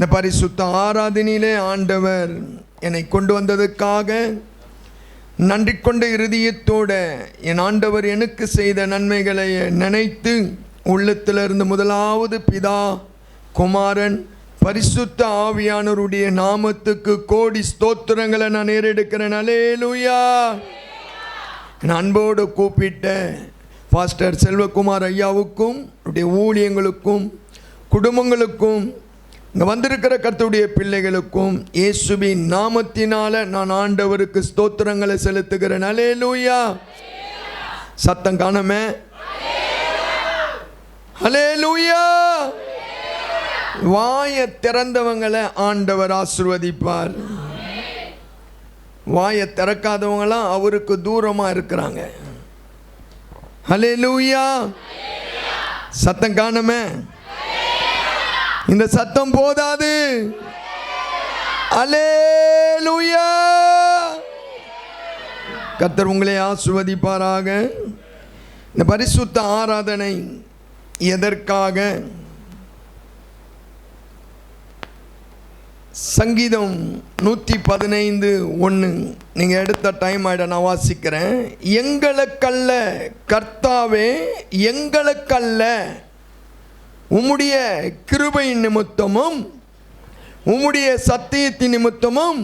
இந்த பரிசுத்த ஆராதனையிலே ஆண்டவர் என்னை கொண்டு வந்ததுக்காக நன்றி கொண்ட இருதயத்தோட என் ஆண்டவர் எனக்கு செய்த நன்மைகளை நினைத்து உள்ளத்திலிருந்து முதலாவது பிதா, குமாரன், பரிசுத்த ஆவியானவருடைய நாமத்துக்கு கோடி ஸ்தோத்திரங்களை நான் ஏறெடுக்கிறேன். அல்லேலூயா. என் அன்போடு கூப்பிட்ட பாஸ்டர் செல்வகுமார் ஐயாவுக்கும் அவருடைய ஊழியங்களுக்கும் குடும்பங்களுக்கும் இங்கே வந்திருக்கிற கர்த்தருடைய பிள்ளைகளுக்கும் இயேசுவின் நாமத்தினால நான் ஆண்டவருக்கு ஸ்தோத்திரங்களை செலுத்துகிறேன். அல்லேலூயா. சத்தம் காணமே. அல்லேலூயா. வாயை திறந்தவங்களை ஆண்டவர் ஆசீர்வதிப்பார். வாயை திறக்காதவங்களாம் அவருக்கு தூரமா இருக்கிறாங்க. அல்லேலூயா. சத்தம் காணமே. இந்த சத்தம் போதாது. அல்லேலூயா. கர்த்தர் உங்களை ஆசீர்வதிப்பாராக. இந்த பரிசுத்த ஆராதனை எதற்காக? சங்கீதம் 115:1 நீங்கள் எடுத்த டைம் ஆயிட நான் வாசிக்கிறேன். எங்களுக்கல்ல கர்த்தாவே, எங்களுக்கல்ல, உம்முடைய கிருபை நிமித்தமும் உம்முடைய சத்தியத்தின் நிமித்தமும்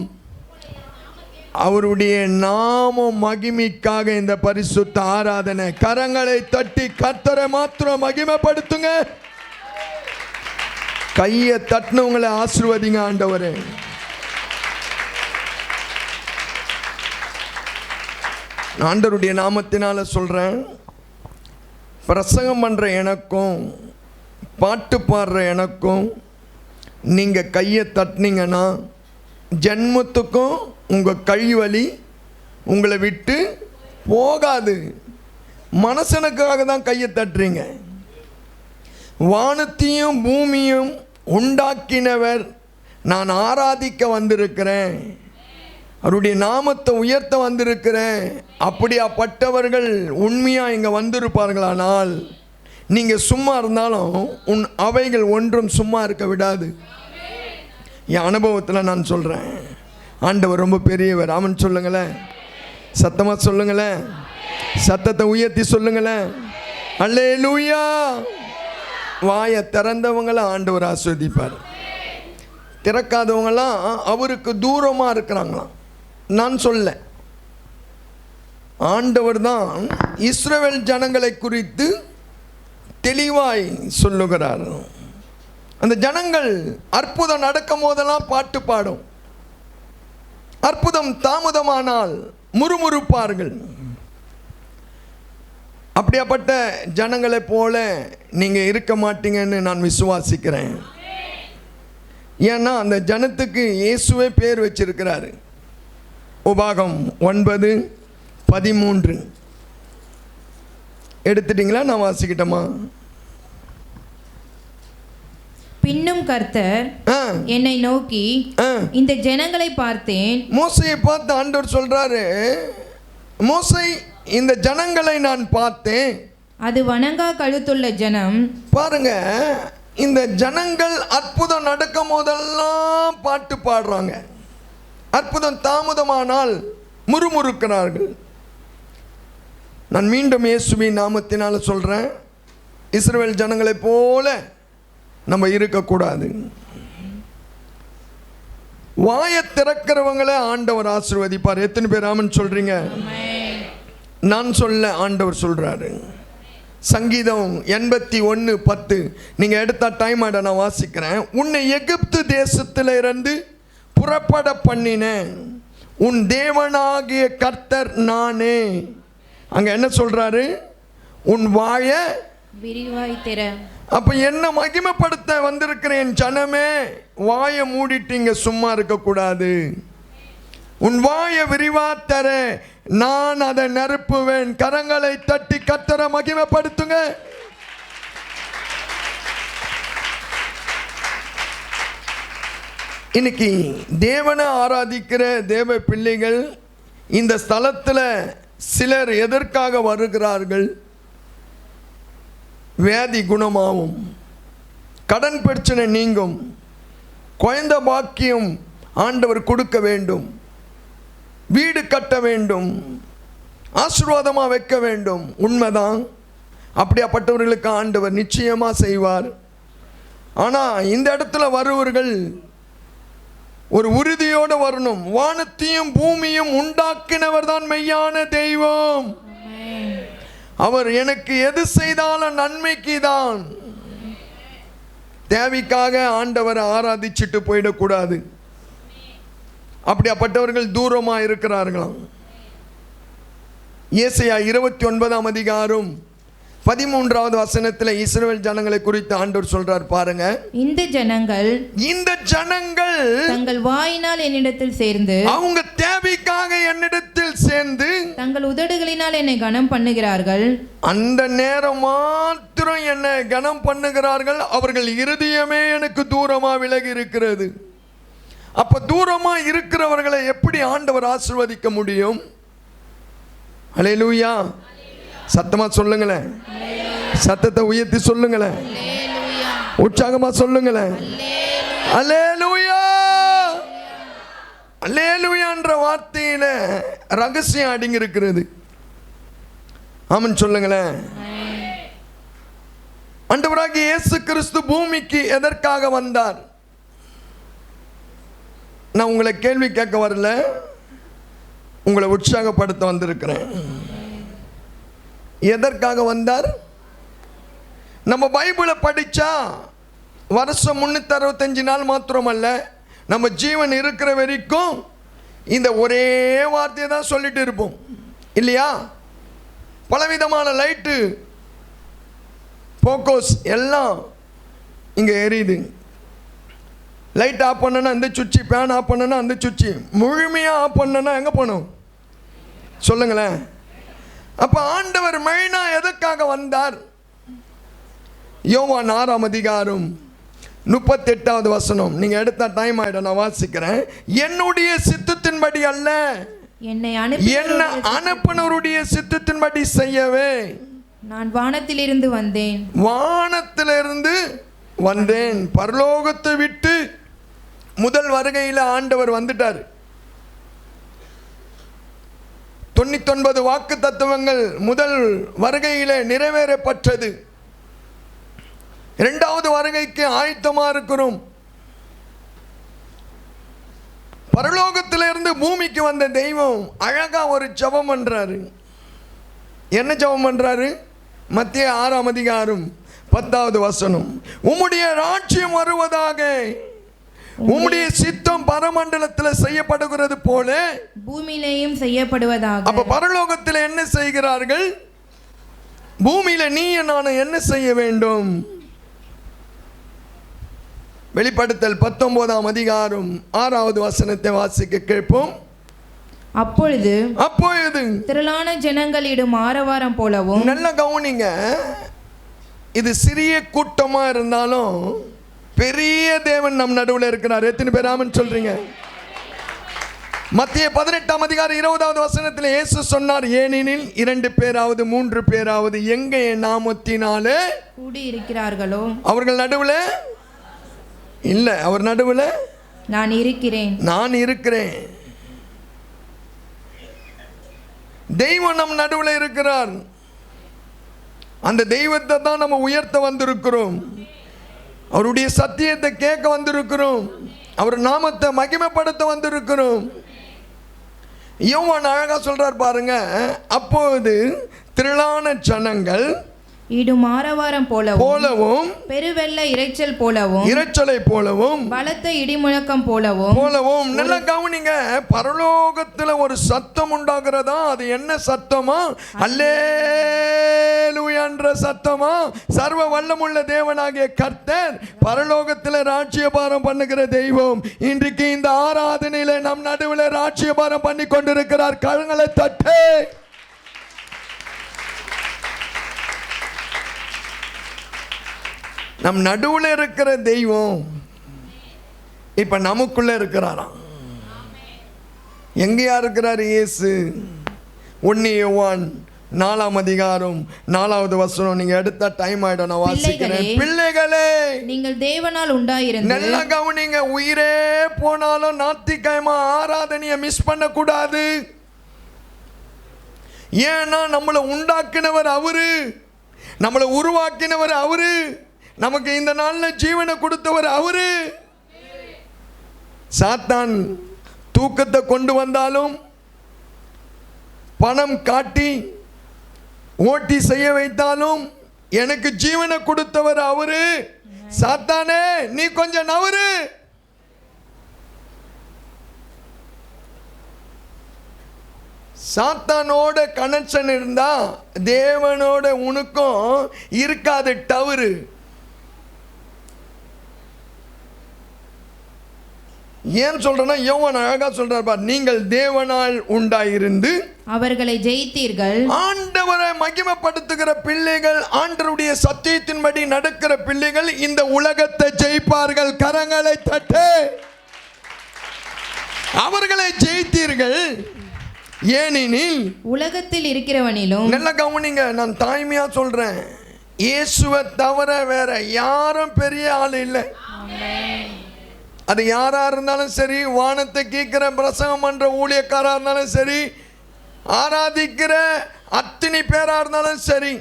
அவருடைய நாம மகிமைக்காக இந்த பரிசுத்த ஆராதனை. கரங்களை தட்டி கர்த்தரை மாத்திரம் மகிமைப்படுத்துங்க. கையை தட்டினவங்களை ஆசீர்வதிங்க ஆண்டவரே. ஆண்டவருடைய நாமத்தினால சொல்றேன். பிரசங்கம் பண்ற எனக்கும் பாட்டு பாடுற எனக்கும் நீங்கள் கையை தட்டினீங்கன்னா ஜென்மத்துக்கும் உங்கள் கழிவலி உங்களை விட்டு போகாது. மனுஷனுக்காக தான் கையை தட்டுறீங்க. வானத்தையும் பூமியும் உண்டாக்கினவர் நான் ஆராதிக்க வந்திருக்கிறேன், அவருடைய நாமத்தை உயர்த்த வந்திருக்கிறேன். அப்படியாப்பட்டவர்கள் உண்மையாக இங்கே வந்திருப்பார்களானால் நீங்கள் சும்மா இருந்தாலும் அவைகள் ஒன்றும் சும்மா இருக்க விடாது. என் அனுபவத்தில் நான் சொல்கிறேன். ஆண்டவர் ரொம்ப பெரியவர். அவன் சொல்லுங்களேன். சத்தமாக சொல்லுங்களேன். சத்தத்தை உயர்த்தி சொல்லுங்களேன். அல்லேலூயா. வாயை திறந்தவங்களை ஆண்டவர் ஆஸ்வதிப்பார். திறக்காதவங்களாம் அவருக்கு தூரமாக இருக்கிறாங்களாம். நான் சொல்ல, ஆண்டவர் தான் இஸ்ரவேல் ஜனங்களை குறித்து தெளிவாய் சொல்லுகிறார். அந்த ஜனங்கள் அற்புதம் நடக்கும் போதெல்லாம் பாட்டு பாடும். அற்புதம் தாமதமானால் முறுமுறுப்பார்கள். அப்படியாப்பட்ட ஜனங்களை போல நீங்க இருக்க மாட்டீங்கன்னு நான் விசுவாசிக்கிறேன். ஏன்னா அந்த ஜனத்துக்கு இயேசுவே பேர் வச்சிருக்கிறாரு. உபாகம் 9:13 எடுத்துட்டீங்களா? நான் வாசிக்கிட்டோமா? பின்னும் கர்த்தர் என்னை நோக்கி இந்த ஜனங்களை பார்த்தேன். மோசையை பார்த்து ஆண்டவர் சொல்றாரு, மோசே இந்த ஜனங்களை நான் பார்த்தேன். அது வணங்கா கழுத்துள்ள ஜனம். பாருங்க, இந்த ஜனங்கள் அற்புதம் நடக்கும் போதெல்லாம் பாட்டு பாடுறாங்க. அற்புதம் தாமதமானால் முறுமுறுக்கிறார்கள். நான் மீண்டும் இயேசுவின் நாமத்தினால சொல்கிறேன், இஸ்ரவேல் ஜனங்களை போல நம்ம இருக்கக்கூடாது. வாயை திறக்கிறவங்களை ஆண்டவர் ஆசீர்வதிப்பார். எத்தனை பேர் ஆமென் சொல்றீங்க? நான் சொல்ல ஆண்டவர் சொல்றாரு. சங்கீதம் 81:10 நீங்க எடுத்த டைம் ஆட நான் வாசிக்கிறேன். உன்னை எகிப்து தேசத்தில் இருந்து புறப்பட பண்ணினேன், உன் தேவனாகிய கர்த்தர் நானே. அங்க என்ன சொல்றாரு? உன் வாய விரிவாய் திற. அப்ப என்ன மகிமைப்படுத்த வந்திருக்கிறேன் ஜனமே, வாயை மூடிட்டீங்க, சும்மா இருக்க கூடாது. உன் வாயை விரிவா தர, நான் அதை நிரப்புவேன். கரங்களை தட்டி கர்த்தரை மகிமைப்படுத்துங்க. இன்னைக்கு தேவனை ஆராதிக்கிற தேவ பிள்ளைகள் இந்த ஸ்தலத்தில் சிலர் எதற்காக வருகிறார்கள்? வியாதி குணமாகும், கடன் பிரச்சனை நீங்கும், குழந்தை பாக்கியம் ஆண்டவர் கொடுக்க வேண்டும், வீடு கட்ட வேண்டும், ஆசீர்வாதமாக வைக்க வேண்டும். உண்மைதான், அப்படியாப்பட்டவர்களுக்கு ஆண்டவர் நிச்சயமாக செய்வார். ஆனால் இந்த இடத்துல வருவர்கள் ஒரு உறுதியோடு வரணும். வானத்தையும் பூமியும் உண்டாக்கினவர் தான் மெய்யான தெய்வம். அவர் எனக்கு எது செய்தாலும் நன்மைக்கு தான். தேவைக்காக ஆண்டவரை ஆராதிச்சுட்டு போயிடக்கூடாது. அப்படியாப்பட்டவர்கள் தூரமாக இருக்கிறார்களாம். ஏசாயா 29ஆம் அதிகாரம் 13வது வசனத்தில் இஸ்ரவேல் ஜனங்களை குறித்து ஆண்டவர் சொல்றார் பாருங்க. இந்த ஜனங்கள் தங்கள் வாயினால் என்னிடத்தில் சேர்ந்து, அவங்க தேவைக்காக என்னிடத்தில் சேர்ந்து, தங்கள் உதடுகளினால் என்னை கனம் பண்ணுகிறார்கள். அந்த நேரம் மாத்திரம் என்னை கனம் பண்ணுகிறார்கள். அவர்கள் இருதயமே எனக்கு தூரமா விலகி இருக்கிறது. அப்ப தூரமா இருக்கிறவர்களை எப்படி ஆண்டவர் ஆசீர்வதிக்க முடியும்? அல்லேலூயா. சத்தமா சொல்லுங்களேன், சத்தத்தை உயர்த்தி சொல்லுங்களேன், உற்சாகமா சொல்லுங்களேன். அல்லேலூயா. அல்லேலூயான்ற வார்த்தையில ரகசியம் அடங்கி இருக்கிறது. ஆமென் சொல்லுங்களேன். ஆண்டவராகிய இயேசு கிறிஸ்து பூமிக்கு எதற்காக வந்தார்? நான் உங்களை கேள்வி கேட்க வரல, உங்களை உற்சாகப்படுத்த வந்திருக்கிறேன். எதற்காக வந்தார்? நம்ம பைபிளை படித்தா வருஷம் 365 நாள் மாத்திரமல்ல, நம்ம ஜீவன் இருக்கிற வரைக்கும் இந்த ஒரே வார்த்தையை தான் சொல்லிட்டு இருப்போம் இல்லையா? பலவிதமான லைட்டு, ஃபோக்கஸ் எல்லாம் இங்கே எரியுது. லைட் ஆஃப் பண்ணனா அந்த சுவிட்சு, ஃபேன் ஆஃப் பண்ணனா அந்த சுவிட்சு, முழுமையாக ஆஃப் பண்ணனா எங்கே போகணும் சொல்லுங்களேன். அப்போ ஆண்டவர் மெயினா எதற்காக வந்தார்? யோவான் 6ஆம் அதிகாரம் 38வது வசனம். நீங்க எடுத்த டைம் ஆயிடும், நான் வாசிக்கிறேன். என்னுடைய சித்தத்தின்படி அல்ல, என்னை அனுப்பினவருடைய சித்தத்தின்படி செய்யவே நான் வானத்திலிருந்து வந்தேன். வானத்திலிருந்து வந்தேன். பரலோகத்தை விட்டு முதல் வருகையில் ஆண்டவர் வந்துட்டார். 99 வாக்கு தத்துவங்கள் முதல் வருகையிலே நிறைவேறப்பட்டது. இரண்டாவது வருகைக்கு ஆயத்தமா இருக்கிறோம். பரலோகத்திலிருந்து பூமிக்கு வந்த தெய்வம் அழகா ஒரு ஜெபம் பண்றாரு. என்ன ஜெபம் பண்றாரு? மத்திய 6ஆம் அதிகாரம் 10வது வசனம். உம்முடைய ராஜ்யம் வருவதாக, உம்முடைய சித்தம் பரமண்டலத்தில் செய்யப்படுகிறது போல பூமியிலேயும் செய்யப்படுவதாக. அப்ப பரலோகத்தில் என்ன செய்கிறார்கள்? பூமியில நீ நான் என்ன செய்ய வேண்டும்? வெளிப்படுத்தல் 19ஆம் அதிகாரம் 6வது வசனத்தை வாசிக்க கேட்போம். அப்பொழுது திரளான ஜனங்களிடம் ஆரவாரம் போலவும். நல்ல கவனிங்க, இது சிறிய கூட்டமா இருந்தாலும் பெரிய தேவன் நம் நடுவில் இருக்கிறார். எத்தனை பேர் ஆமென் சொல்றீங்க? மத்திய 18ஆம் அதிகாரம் 20வது வசனத்தில் இயேசு சொன்னார், ஏனெனில் 2 பேராவது 3 பேராவது எங்க என் நாமத்தினாலே கூடி இருக்கிறார்களோ அவர்கள் நடுவில் இல்ல, அவர் நடுவில் நான் இருக்கிறேன். நான் இருக்கிறேன். தெய்வம் நம் நடுவில் இருக்கிறார். அந்த தெய்வத்தை தான் நம்ம உயர்த்த வந்திருக்கிறோம். அவருடைய சத்தியத்தை கேட்க வந்திருக்கிறோம். அவர் நாமத்தை மகிமைப்படுத்த வந்திருக்கிறோம். யோவான் அழகா சொல்றார் பாருங்க. அப்போது திரளான ஜனங்கள் இடும் ஆரவாரம் போலவும் பெருவெள்ள இரைச்சலை போலவும் பலத்த இடிமுழக்கம் போலவும். நல்ல கவனிங்க, பரலோகத்துல ஒரு சத்தம் உண்டாகிறதா? அது என்ன சத்தமா? அல்லேலூயா என்ற சத்தமா? சர்வ வல்லமுள்ள தேவனாகிய கர்த்தர் பரலோகத்துல ராஜ்யபாரம் பண்ணுகிற தெய்வம் இன்றைக்கு இந்த ஆராதனையில நம் நடுவில் ராஜ்யபாரம் பண்ணி கொண்டிருக்கிறார். கரங்களை தட்டு. நம் நடுவில் இருக்கிற தெய்வம் இப்ப நமக்குள்ள இருக்கிறாராம். எங்கேயா இருக்கிறார் இயேசு? 1 யோவான் 4ஆம் அதிகாரம் 4வது வசனம். நீங்க எடுத்த டைம் ஆயிடும், நான் வாசிக்கிறேன். பிள்ளைகளே, நீங்கள் தேவனால் உண்டாயிருந்து, நல்ல கவனிங்க, உயிரே போனாலும் ஞாயிற்றுக்கிழமை ஆராதனையை மிஸ் பண்ண கூடாது. ஏன்னா நம்மளை உண்டாக்கினவர் அவரு, நம்மளை உருவாக்கினவர் அவரு, நமக்கு இந்த நாள்ல ஜீவனை கொடுத்தவர் அவரு. சாத்தான் தூக்கத்தை கொண்டு வந்தாலும், பணம் காட்டி ஓட்டி செய்ய வைத்தாலும், எனக்கு ஜீவனை கொடுத்தவர் அவரு. சாத்தானே, நீ கொஞ்சம் நவரு. சாத்தானோட கனெக்ஷன் இருந்தா தேவனோட உனக்கும் இருக்காது டவரு. ஏன் சொல்றேன்னா, யோவான் அழகா சொல்றார் பார், நீங்கள் தேவனால் உண்டாயிருந்து அவர்களை ஜெயித்தீர்கள். ஆண்டவரை மகிமைப்படுத்துகிற பிள்ளைகள், ஆண்டவருடைய சத்தியத்தின்படி நடக்கிற பிள்ளைகள் இந்த உலகத்தை ஜெயிப்பார்கள். கரங்களை தட்டு. அவர்களை ஜெயித்தீர்கள். ஏனெனில் உலகத்தில் இருக்கிறவனிலும், நல்ல கவனிங்க, நான் தாய்மையா சொல்றேன், இயேசுவை தவிர வேற யாரும் பெரிய ஆள் இல்லை. அது யாரா இருந்தாலும் சரி, வானத்தை கேட்கிற பிரசங்கம் பண்ற ஊழியக்காரா இருந்தாலும் சரி, ஆராதிக்கிற அத்தனை பேரா இருந்தாலும் சரி.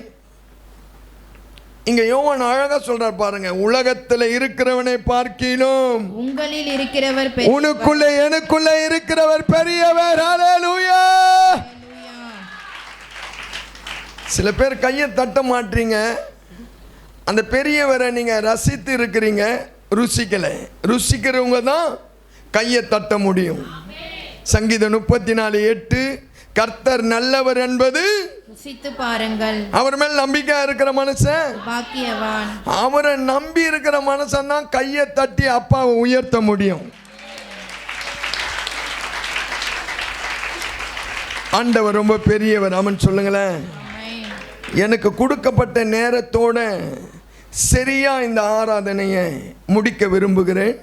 இங்க யோவான் அழகா சொல்றார் பாருங்க, உலகத்துல இருக்கிறவனை பார்க்கிலும் உங்களில் இருக்கிறவர் உனக்குள்ள எனக்குள்ள இருக்கிறவர் பெரியவர். ஹல்லேலூயா. சில பேர் கையை தட்ட மாட்டீங்க, அந்த பெரியவரை நீங்க ரசித்து இருக்கிறீங்க, ருசிக்கல. ருசிக்கிறவங்க தான் கையை தட்ட முடியும். சங்கீதம் 34:8, கர்த்தர் நல்லவர் என்பது ருசித்து பாருங்கள். அவர் மேல் நம்பிக்கை இருக்கிற மனுஷன் பாக்கியவான். அவரை நம்பி இருக்கிற மனுஷன் தான் கையை தட்டி அப்பாவை உயர்த்த முடியும். ஆண்டவர் ரொம்ப பெரியவர். அவன் சொல்லுங்களேன். எனக்கு கொடுக்கப்பட்ட நேரத்தோட சரியா இந்த ஆராதனையை முடிக்க விரும்புகிறேன்.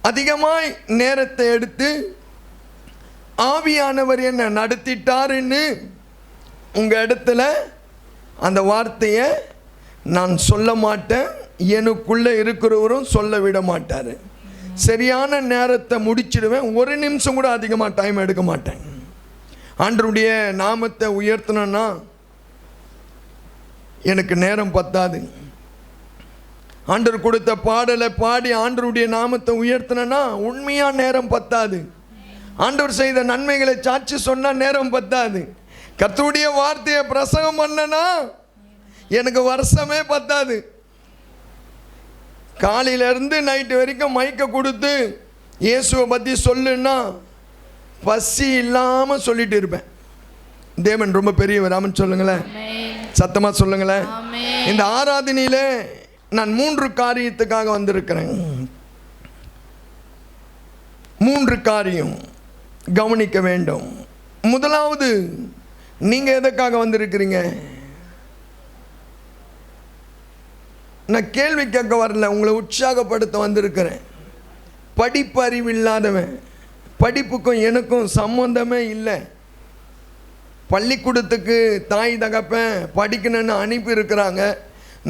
அதிகமாய் நேரத்தை எடுத்து ஆவியானவர் என்ன நடத்திட்டாருன்னு உங்க இடத்துல அந்த வார்த்தையை நான் சொல்ல மாட்டேன், எனக்குள்ள இருக்கிறவரும் சொல்ல விட மாட்டார். சரியான நேரத்தை முடிச்சிடுவேன். ஒரு நிமிஷம் கூட அதிகமாக டைம் எடுக்க மாட்டேன். ஆண்டவருடைய நாமத்தை உயர்த்தணும்னா எனக்கு நேரம் பத்தாது. ஆண்டவர் கொடுத்த பாடலை பாடி ஆண்டவருடைய நாமத்தை உயர்த்தினா உண்மையா நேரம் பத்தாது. ஆண்டவர் செய்த நன்மைகளை சாட்சி சொன்னா நேரம் பத்தாது. கர்த்தருடைய வார்த்தையை பிரசங்கம் பண்ணனா எனக்கு வருஷமே பத்தாது. காலையிலேருந்து நைட்டு வரைக்கும் மைக்க கொடுத்து இயேசுவை பற்றி சொல்லுன்னா பசி இல்லாமல் சொல்லிட்டு இருப்பேன். தேவன் ரொம்ப பெரியவர். ஆமென் சொல்லுங்களேன், சத்தமா சொல்லுங்களேன். இந்த ஆராதனையில நான் 3 காரியத்துக்காக வந்திருக்கிறேன். 3 காரியம் கவனிக்க வேண்டும். முதலாவது, நீங்க எதற்காக வந்திருக்கிறீங்க? நான் கேள்வி கேட்க வரல, உங்களை உற்சாகப்படுத்த வந்திருக்கிறேன். படிப்பு அறிவு இல்லாதவன், படிப்புக்கும் எனக்கும் சம்பந்தமே இல்லை. பள்ளிக்கூடத்துக்கு தாய் தகப்பன் படிக்கணும்னு அனுப்பி இருக்கிறாங்க.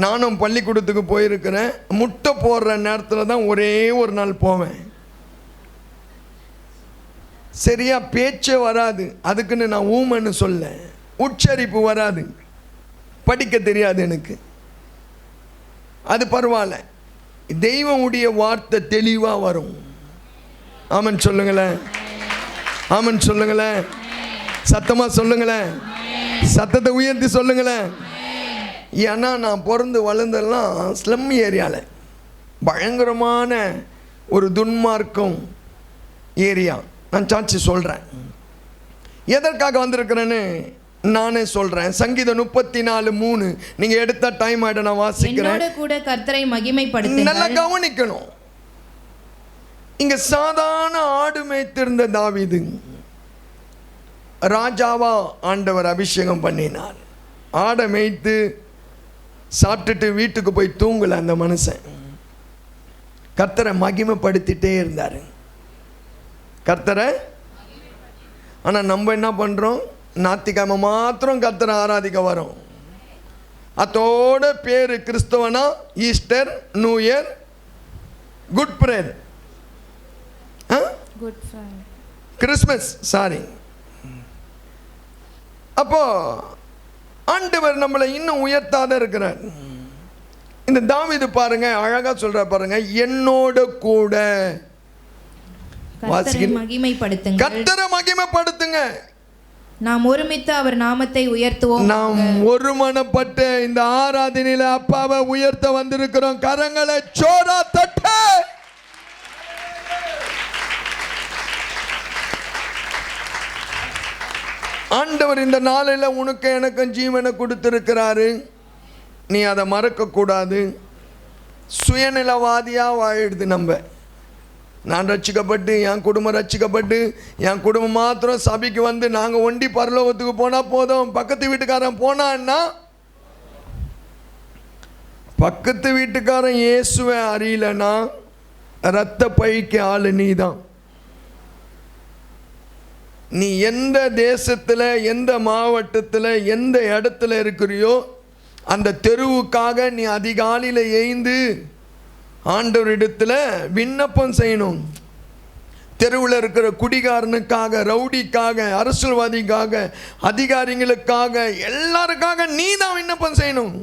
நானும் பள்ளிக்கூடத்துக்கு போயிருக்கிறேன். முட்டை போடுற நேரத்தில் தான் ஒரே ஒரு நாள் போவேன். சரியா பேச்சே வராது. அதுக்குன்னு நான் ஊமன்னு சொல்ல, உச்சரிப்பு வராது, படிக்க தெரியாது எனக்கு. அது பரவாயில்ல, தெய்வமுடைய வார்த்தை தெளிவாக வரும். ஆமன் சொல்லுங்களேன், ஆமன் சொல்லுங்களேன், சத்தமாக சொல்லுங்களேன், சத்தத்தை உயர்த்தி சொல்லுங்களேன். ஏன்னா நான் பிறந்து வளர்ந்தெல்லாம் ஸ்லம் ஏரியாவில், பயங்கரமான ஒரு துன்மார்க்கம் ஏரியா. நான் சாட்சி சொல்கிறேன். எதற்காக வந்திருக்கிறேன்னு நானே சொல்கிறேன். சங்கீதம் 34:3 நீங்கள் எடுத்த டைம் ஆகிட்ட நான் வாசிக்கிறேன். கூட கர்த்தரை மகிமைப்படுத்துங்கள். நல்லா கவனிக்கணும். இங்கே சாதாரண ஆடு மேய்த்திருந்த தாவீது ராஜாவா ஆண்டவர் அபிஷேகம் பண்ணினார். ஆடை மேய்த்து சாப்பிட்டுட்டு வீட்டுக்கு போய் தூங்கல அந்த மனுஷன். கர்த்தரை மகிமைப்படுத்திட்டே இருந்தார், கர்த்தரை. ஆனால் நம்ம என்ன பண்ணுறோம்? ஞாயிற்றுக்கிழமை மாத்திரம் கர்த்தரை ஆராதிக்க வரோம். அதோட பேர் கிறிஸ்தவனா Easter, new year, good prayer, good Friday, Christmas, sorry. அப்போ ஆண்டவர் நம்மளை இன்னும் உயர்த்தாத இருக்கிறார். இந்த தாவீது பாருங்க அழகா சொல்ற பாருங்க, என்னோட கூட கர்த்தரை மகிமைப்படுத்துங்கள், கர்த்தரை மகிமைப்படுத்துங்க. நாம் ஒருமித்து அவர் நாமத்தை உயர்த்துவோம். நாம் ஒருமனப்பட்டு இந்த ஆராதனையில அப்பாவை உயர்த்த வந்திருக்கிறோம். கரங்களை சோரா தட்ட. ஆண்டவர் இந்த நாளில் உனக்கு எனக்கும் ஜீவனை கொடுத்திருக்கிறாரு. நீ அதை மறக்க கூடாது. சுயநலவாதியா வாழிடுது. நான் ரட்சிக்கப்பட்டு என் குடும்பம் ரட்சிக்கப்பட்டு என் குடும்பம் மாத்திரம் சபைக்கு வந்து நாங்கள் ஒண்டி பரலோகத்துக்கு போனால் போதும். பக்கத்து வீட்டுக்காரன் போனான்னா, பக்கத்து வீட்டுக்காரன் இயேசுவை அறியலனா ரத்த பழிக்கு ஆளு நீ தான். நீ எந்த தேசத்தில், எந்த மாவட்டத்தில், எந்த இடத்துல இருக்கிறியோ அந்த தெருவுக்காக நீ அதிகாலையில் எழுந்து ஆண்டவரிடத்தில் விண்ணப்பம் செய்யணும். தெருவில் இருக்கிற குடிகாரனுக்காக, ரவுடிக்காக, அரசியல்வாதிக்காக, அதிகாரிகளுக்காக, எல்லாருக்காக நீ தான் விண்ணப்பம் செய்யணும்.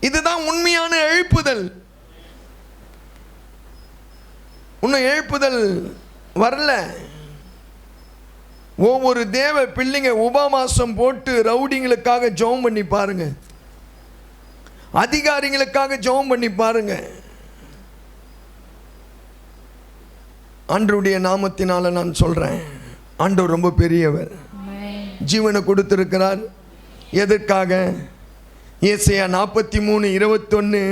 இதுதான் உண்மையான எழுப்புதல். இன்னும் எழுப்புதல் வரல. ஒவ்வொரு தேவ பிள்ளைங்க உபவாசம் போட்டு ரவுடிங்களுக்காக ஜெபம் பண்ணி பாருங்க, அதிகாரிகளுக்காக ஜெபம் பண்ணி பாருங்க. ஆண்டவருடைய நாமத்தினால நான் சொல்றேன், ஆண்டவர் ரொம்ப பெரியவர். ஜீவனை கொடுத்திருக்கிறார். எதற்காக? ஏசாயா 43:21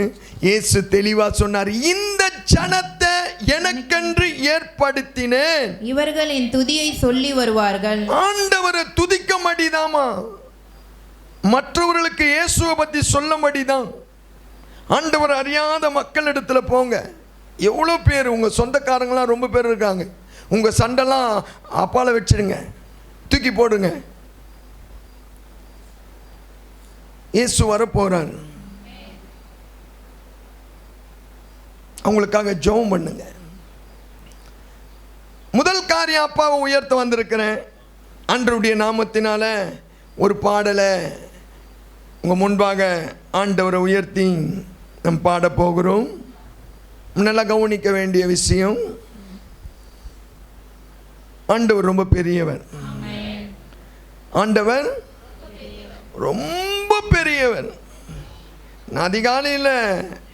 இயேசு தெளிவா சொன்னார், இந்த ஜனத்தை எனக்கென்று ஏற்படுத்தினேன், இவர்கள் என் துதியை சொல்லி வருவார்கள். ஆண்டவரை துதிக்க மாட்டிதாமா, மற்றவர்களுக்கு இயேசுவை பற்றி சொல்ல மாட்டிதான். ஆண்டவர் அறியாத மக்களிடத்துல போங்க. எவ்வளோ பேர் உங்கள் சொந்தக்காரங்களாம் ரொம்ப பேர் இருக்காங்க. உங்கள் சண்டைலாம் அப்பால வச்சிடுங்க, தூக்கி போடுங்க. இயேசு வரப்போறார். அவங்களுக்காக ஜெபம் பண்ணுங்க. முதல் காரியம், அப்பாவை உயர்த்த வந்திருக்கிறேன். ஆண்டவருடைய நாமத்தினால ஒரு பாடலை உங்கள் முன்பாக ஆண்டவரை உயர்த்தி நம் பாட போகிறோம். நல்லா கவனிக்க வேண்டிய விஷயம், ஆண்டவர் ரொம்ப பெரியவர். ஆண்டவர் ரொம்ப பெரியவர். நான் அதிகாலையில்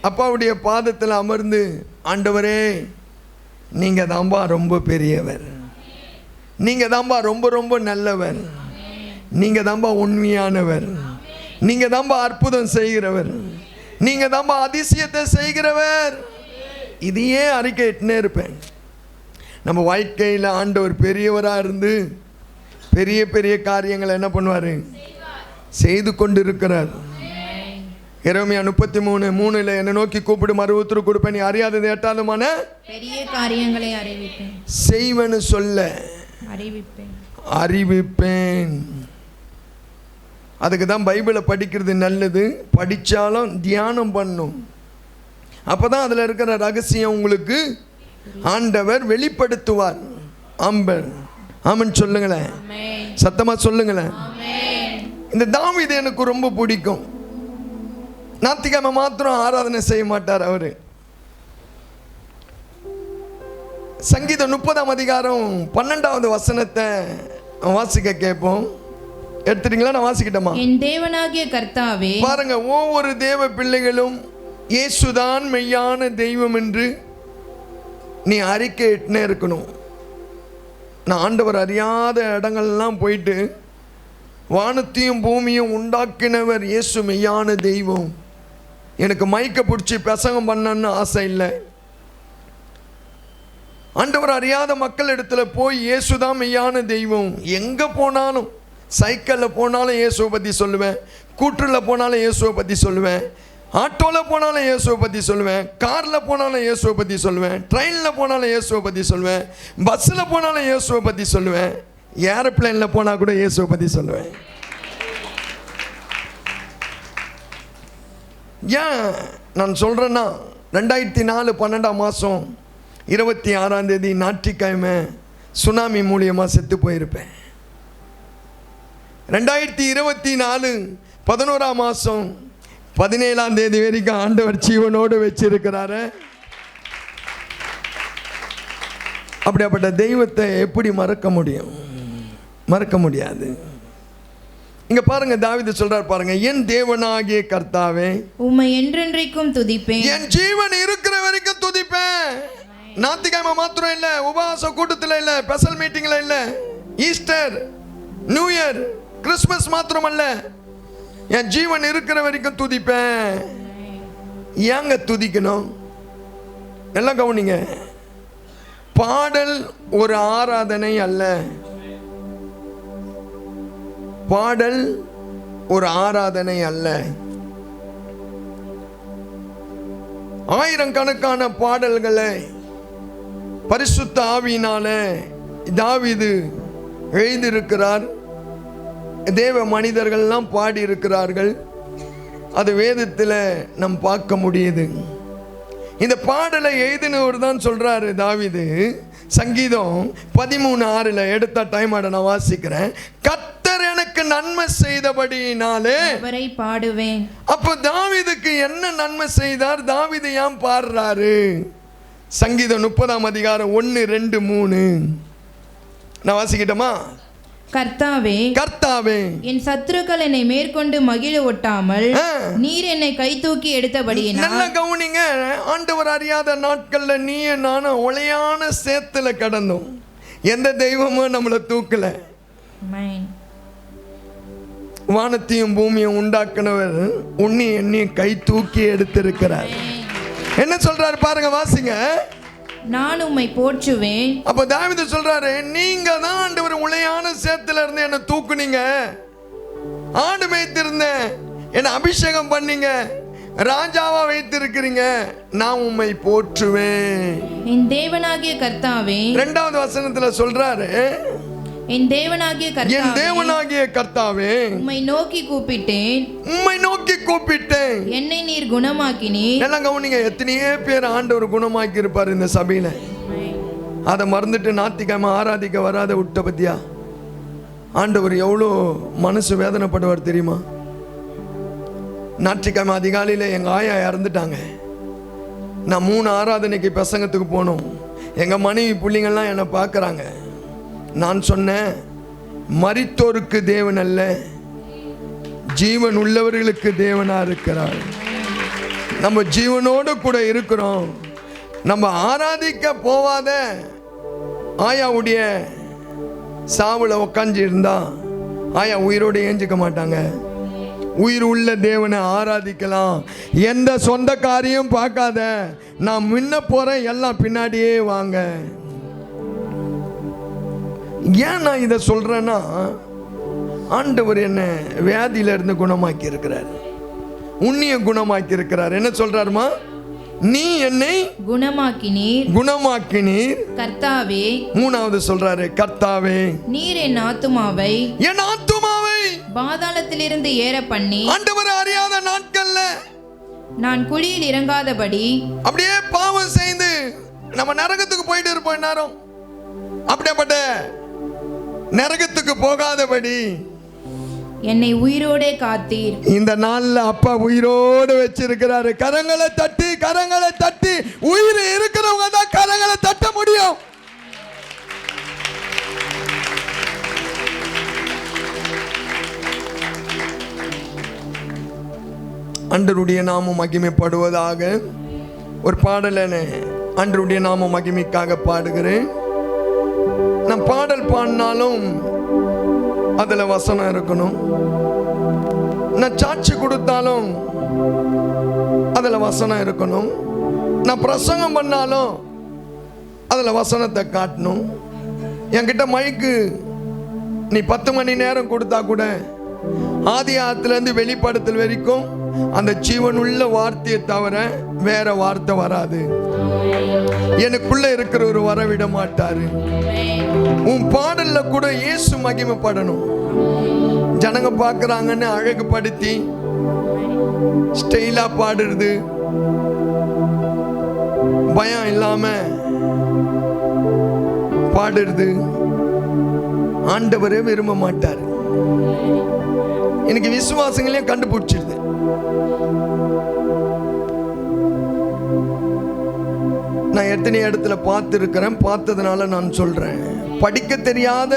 அப்பாவுடைய பாதத்தில் அமர்ந்து, ஆண்டவரே நீங்கள் தான்பா ரொம்ப பெரியவர், நீங்கள் தான்பா ரொம்ப ரொம்ப நல்லவர், நீங்கள் தான்பா உண்மையானவர், நீங்கள் தான்பா அற்புதம் செய்கிறவர், நீங்கள் தான்பா அதிசயத்தை செய்கிறவர். இதையே அறிக்கையிட்டுனே இருப்பேன். நம்ம வாழ்க்கையில் ஆண்டவர் பெரியவராக இருந்து பெரிய பெரிய காரியங்களை என்ன பண்ணுவார்? செய்து கொண்டு இருக்கிறார். எரேமியா 33:3 என்னை நோக்கி கூப்பிடு, மறு உத்தரவு கொடுப்பேன், நீ அறியாதது எட்டாதமான பெரிய காரியங்களை அறிவிப்பேன், செய்வனு சொல்ல அறிவிப்பேன். அதுக்கு தான் பைபிளை படிக்கிறது நல்லது. படித்தாலும் தியானம் பண்ணும். அப்போதான் அதில் இருக்கிற ரகசியம் உங்களுக்கு ஆண்டவர் வெளிப்படுத்துவார். ஆம்பர் ஆமன் சொல்லுங்களேன், சத்தமா சொல்லுங்களேன். இந்த தாவீது எனக்கு ரொம்ப பிடிக்கும். ஞாயிற்றுக்கிழமை மாத்திரம் ஆராதனை செய்ய மாட்டார் அவரு. சங்கீதம் 30:12 வாசிக்க கேட்போம். எடுத்துட்டீங்களா? நான் வாசிக்கிட்டோமா? என் தேவனாகிய கர்த்தாவே, பாருங்க, ஒவ்வொரு தேவ பிள்ளைகளும் இயேசுதான் மெய்யான தெய்வம் என்று நீ அறிக்கையிட்டே இருக்கணும். நான் ஆண்டவர் அறியாத இடங்கள்லாம் போயிட்டு, வானத்தையும் பூமியும் உண்டாக்கினவர் இயேசு மெய்யான தெய்வம், எனக்கு மைக்க பிடிச்சி பிரசங்கம் பண்ணன்னு ஆசை இல்லை. ஆண்டவர் அறியாத மக்கள் இடத்துல போய் இயேசுதான் மெய்யான தெய்வம். எங்கே போனாலும், சைக்கிளில் போனாலும் இயேசுவை பற்றி சொல்லுவேன், கூற்றில் போனாலும் இயேசுவை பற்றி சொல்லுவேன், ஆட்டோவில் போனாலும் இயேசுவை பற்றி சொல்லுவேன், காரில் போனாலும் இயேசுவை பற்றி சொல்லுவேன், ட்ரெயினில் போனாலும் இயேசுவை பற்றி சொல்லுவேன், பஸ்ஸில் போனாலும் இயேசுவை பற்றி சொல்லுவேன். ஏரோப்ளேனில் போனால் கூட இயேசுவை பற்றி சொல்லுவேன். ஏன் நான் சொல்கிறேன்னா 2004 12ஆம் மாதம் 26ஆம் தேதி ஞாயிற்றுக்கிழமை சுனாமி மூலியமாக செத்து போயிருப்பேன். 2024 11ஆம் மாதம் 17ஆம் தேதி வரைக்கும் ஆண்டவர் ஜீவனோடு வச்சிருக்கிறாரு. அப்படிப்பட்ட தெய்வத்தை எப்படி மறக்க முடியும்? மறக்க முடியாது. இங்க பாருங்க, தாவீது சொல்றார் பாருங்க, என் தேவனாகிய கர்த்தாவே உம்மை என்றென்றைக்கும் துதிப்பேன், என் ஜீவன் இருக்கிற வரைக்கும் துதிப்பேன். ஞாயிற்றுக்கிழமை மாத்திரம் இல்லை, உபவாச கூட்டத்தில் இல்லை, ஸ்பெஷல் மீட்டிங்ல இல்லை, ஈஸ்டர், நியூ இயர், கிறிஸ்மஸ் மாத்திரம் அல்ல, என் ஜீவன் இருக்கிற வரைக்கும் துதிப்பேன். ஏங்க துதிக்கணும்? எல்லாம் கவனிங்க. பாடல் ஒரு ஆராதனை அல்ல. பாடல் ஒரு ஆராதனை அல்ல. ஆயிரக்கணக்கான பாடல்களை பரிசுத்த ஆவியினாலே தாவீது எழுதியிருக்கிறார். தேவ மனிதர்கள்லாம் பாடி இருக்கிறார்கள். அது வேதத்தில் நம் பார்க்க முடியுது. இந்த பாடலை எழுதினவர் தான் சொல்றாரு தாவீது. சங்கீதம் 13:6 எடுத்த டைம் நான் வாசிக்கிறேன். கர்த்தர் எனக்கு நன்மை செய்தபடியினாலே அவரை பாடுவேன். அப்ப தாவீதுக்கு என்ன நன்மை செய்தார்? தாவீது ஏன் பாடுறாரு? சங்கீதம் 30ஆம் அதிகாரம் 1, 2, 3 நான் வாசிக்கிட்டோமா? கர்த்தாவே, கர்த்தாவே, என் சத்துருக்கள் என்னை மேற்கொண்டு மகிழ ஒட்டாமல் நீர் என்னை கை தூக்கி எடுத்தபடியினால். நல்ல கவனிங்க. ஆண்டவர் அறியாத நாட்கள்ல நீ நானும் ஒளையான சேத்துல கடந்தோம். எந்த தெய்வமும் நம்மளை தூக்கல. வானத்தையும் பூமியும் உண்டாக்குனவர் உன்னை என்னை கை தூக்கி எடுத்திருக்கிறார். என்ன சொல்றாரு பாருங்க, வாசிங்க. நான் உம்மை போற்றுவேன். அப்ப தாவீது சொல்றாரு, நீங்க தான் ஆண்டவர் உளையான சேத்துல இருந்து என்ன தூக்குனீங்க, ஆடு மேய்த்திருந்தேன், என்ன அபிஷேகம் பண்ணீங்க, ராஜாவா வைத்திருக்கிறீங்க, நான் உம்மை போற்றுவேன். என் தேவனாகிய கர்த்தாவே, 2வது வசனத்துல சொல்றாரு, என் தேவனாகிய கர்த்தாவே, என் தேவனாகிய கர்த்தாவே, உம்மை நோக்கி கூப்பிட்டேன், உம்மை நோக்கி கூப்பிட்டேன், என்னை நீர் குணமாக்கினீர். எல்லாம் கவனிங்க. எத்தனையோ பேர் ஆண்டவர் குணமாக்கி இருப்பார் இந்த சபையில. அதை மறந்துட்டு ஞாயிற்றுக்கிழமை ஆராதிக்க வராத விட்ட பத்தியா ஆண்டவர் எவ்வளோ மனசு வேதனைப்படுவார் தெரியுமா? ஞாயிற்றுக்கிழமை அதிகாலையில் எங்கள் ஆயா இறந்துட்டாங்க. நான் 3 ஆராதனைக்கு பிரசங்கத்துக்கு போனோம். எங்கள் மனைவி பிள்ளைங்கள்லாம் என்னை பார்க்குறாங்க. நான் சொன்னேன், மரித்தோருக்கு தேவன் அல்ல, ஜீவன் உள்ளவர்களுக்கு தேவனா இருக்கிறார். நம்ம ஜீவனோடு கூட இருக்கிறோம். நம்ம ஆராதிக்க போவாத ஆயாவுடைய சாவுல உக்காஞ்சி இருந்தா ஆயா உயிரோடு ஏஞ்சிக்க மாட்டாங்க. உயிர் உள்ள தேவனை ஆராதிக்கலாம். எந்த சொந்த காரியம் பார்க்காத, நான் முன்ன போறேன், எல்லாம் பின்னாடியே வாங்க. ஏன் நான் இதை சொல்றேன்னா, ஆண்டவர் என்ன வியாதியில இருந்து குணமாக்கி இருக்கிறார், உன்னைய குணமாக்கி இருக்கிறார். என்ன சொல்றாருமா? நீ என்னை குணமாக்கினீர் கர்த்தாவே. 3வது சொல்றாரு, கர்த்தாவே நீர் என் ஆத்துமாவை பாதாளத்திலிருந்து ஏற பண்ணி. ஆண்டவர் அறியாத நாட்கள்ல நான் குழியில் இறங்காதபடி, அப்படியே பாவம் செய்து நம்ம நரகத்துக்கு போயிட்டு இருப்போம் நேரம், அப்படியேப்பட்ட நரகத்துக்கு போகாதபடி என்னை உயிரோடே காத்தீர். இந்த நாள்ல அப்பா உயிரோடு வச்சிருக்கிறாரு. கரங்களை தட்டி உயிர் இருக்கிறவங்க தான் கரங்களை தட்ட முடியும். ஆண்டவருடைய நாமம் மகிமைப்படுவதாக. ஒரு பாடலனை ஆண்டவருடைய நாமம் மகிமைக்காக பாடுகிறேன். நான் பாடல் பாடினாலும் அதுல வசனம் இருக்கணும். நான் சாட்சி கொடுத்தாலும் அதுல வசனம் இருக்கணும். நான் பிரசங்கம் பண்ணாலும் அதுல வசனத்தை காட்டணும். என்கிட்ட மைக்கு நீ 10 மணி நேரம் கொடுத்தா கூட ஆதி ஆத்திலேருந்து வெளிப்படுத்தல் வரைக்கும் அந்த ஜீவனுள்ள வார்த்தையை தவிர வேற வார்த்தை வராது. எனக்குள்ள இருக்கிற ஒரு வரவிட மாட்டாரு. உன் பாடல்ல கூட இயேசு மகிமைப்படணும். ஜனங்க பார்க்கறாங்கன்னு அழகுபடுத்தி ஸ்டைலா பாடுறது, பயம் இல்லாம பாடுறது ஆண்டவரே விரும்ப மாட்டார். எனக்கு விசுவாசங்களையும் கண்டுபிடிச்சிருது. நான் எத்தனை இடத்துல பார்த்துருக்கிறேன், பார்த்ததுனால நான் சொல்றேன். படிக்க தெரியாத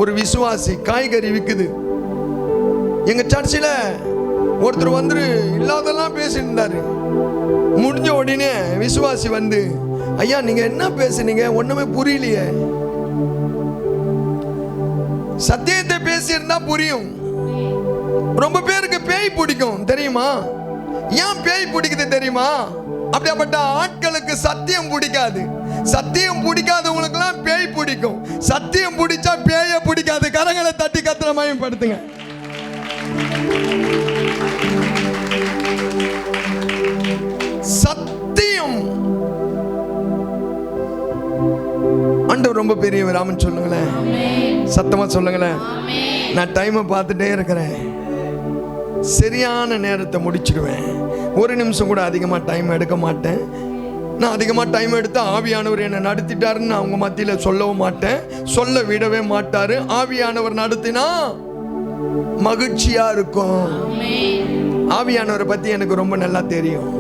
ஒரு விசுவாசி காய்கறி விற்குது. எங்க சர்ச்சில் ஒருத்தர் வந்து இல்லாதெல்லாம் பேசிட்டு இருந்தாரு. முடிஞ்ச உடனே விசுவாசி வந்து, ஐயா நீங்க என்ன பேசுனீங்க, ஒண்ணுமே புரியலையே. சத்தியத்தை பேசியிருந்தா புரியும். ரொம்ப பேருக்கு பேய் பிடிக்கும் தெரியுமா? ஏன் பேய் பிடிக்குது தெரியுமா? அப்படியாப்பட்ட ஆட்களுக்கு சத்தியம் பிடிக்காது. சத்தியம் பிடிக்காதவங்களுக்கு எல்லாம் பேய் பிடிக்கும். சத்தியம் பிடிச்சா பேய பிடிக்காது. கரங்களை தட்டி கத்திர மயப்படுத்துங்க. சத்தியம் ஆண்டவர் ரொம்ப பெரியவர். ஆமென் சொல்லுங்களேன், சத்தமா சொல்லுங்களேன். நான் டைமை பார்த்துட்டே இருக்கிறேன். சரியான நேரத்தை முடிச்சிடுவேன். ஒரு நிமிஷம் கூட அதிகமாக டைம் எடுக்க மாட்டேன். நான் அதிகமாக டைம் எடுத்து ஆவியானவர் என்னை நடத்திட்டாருன்னு நான் அவங்க மத்தியில் சொல்லவும் மாட்டேன், சொல்ல விடவே மாட்டாரு. ஆவியானவர் நடத்தினா மகிழ்ச்சியா இருக்கும். ஆவியானவரை பத்தி எனக்கு ரொம்ப நல்லா தெரியும்.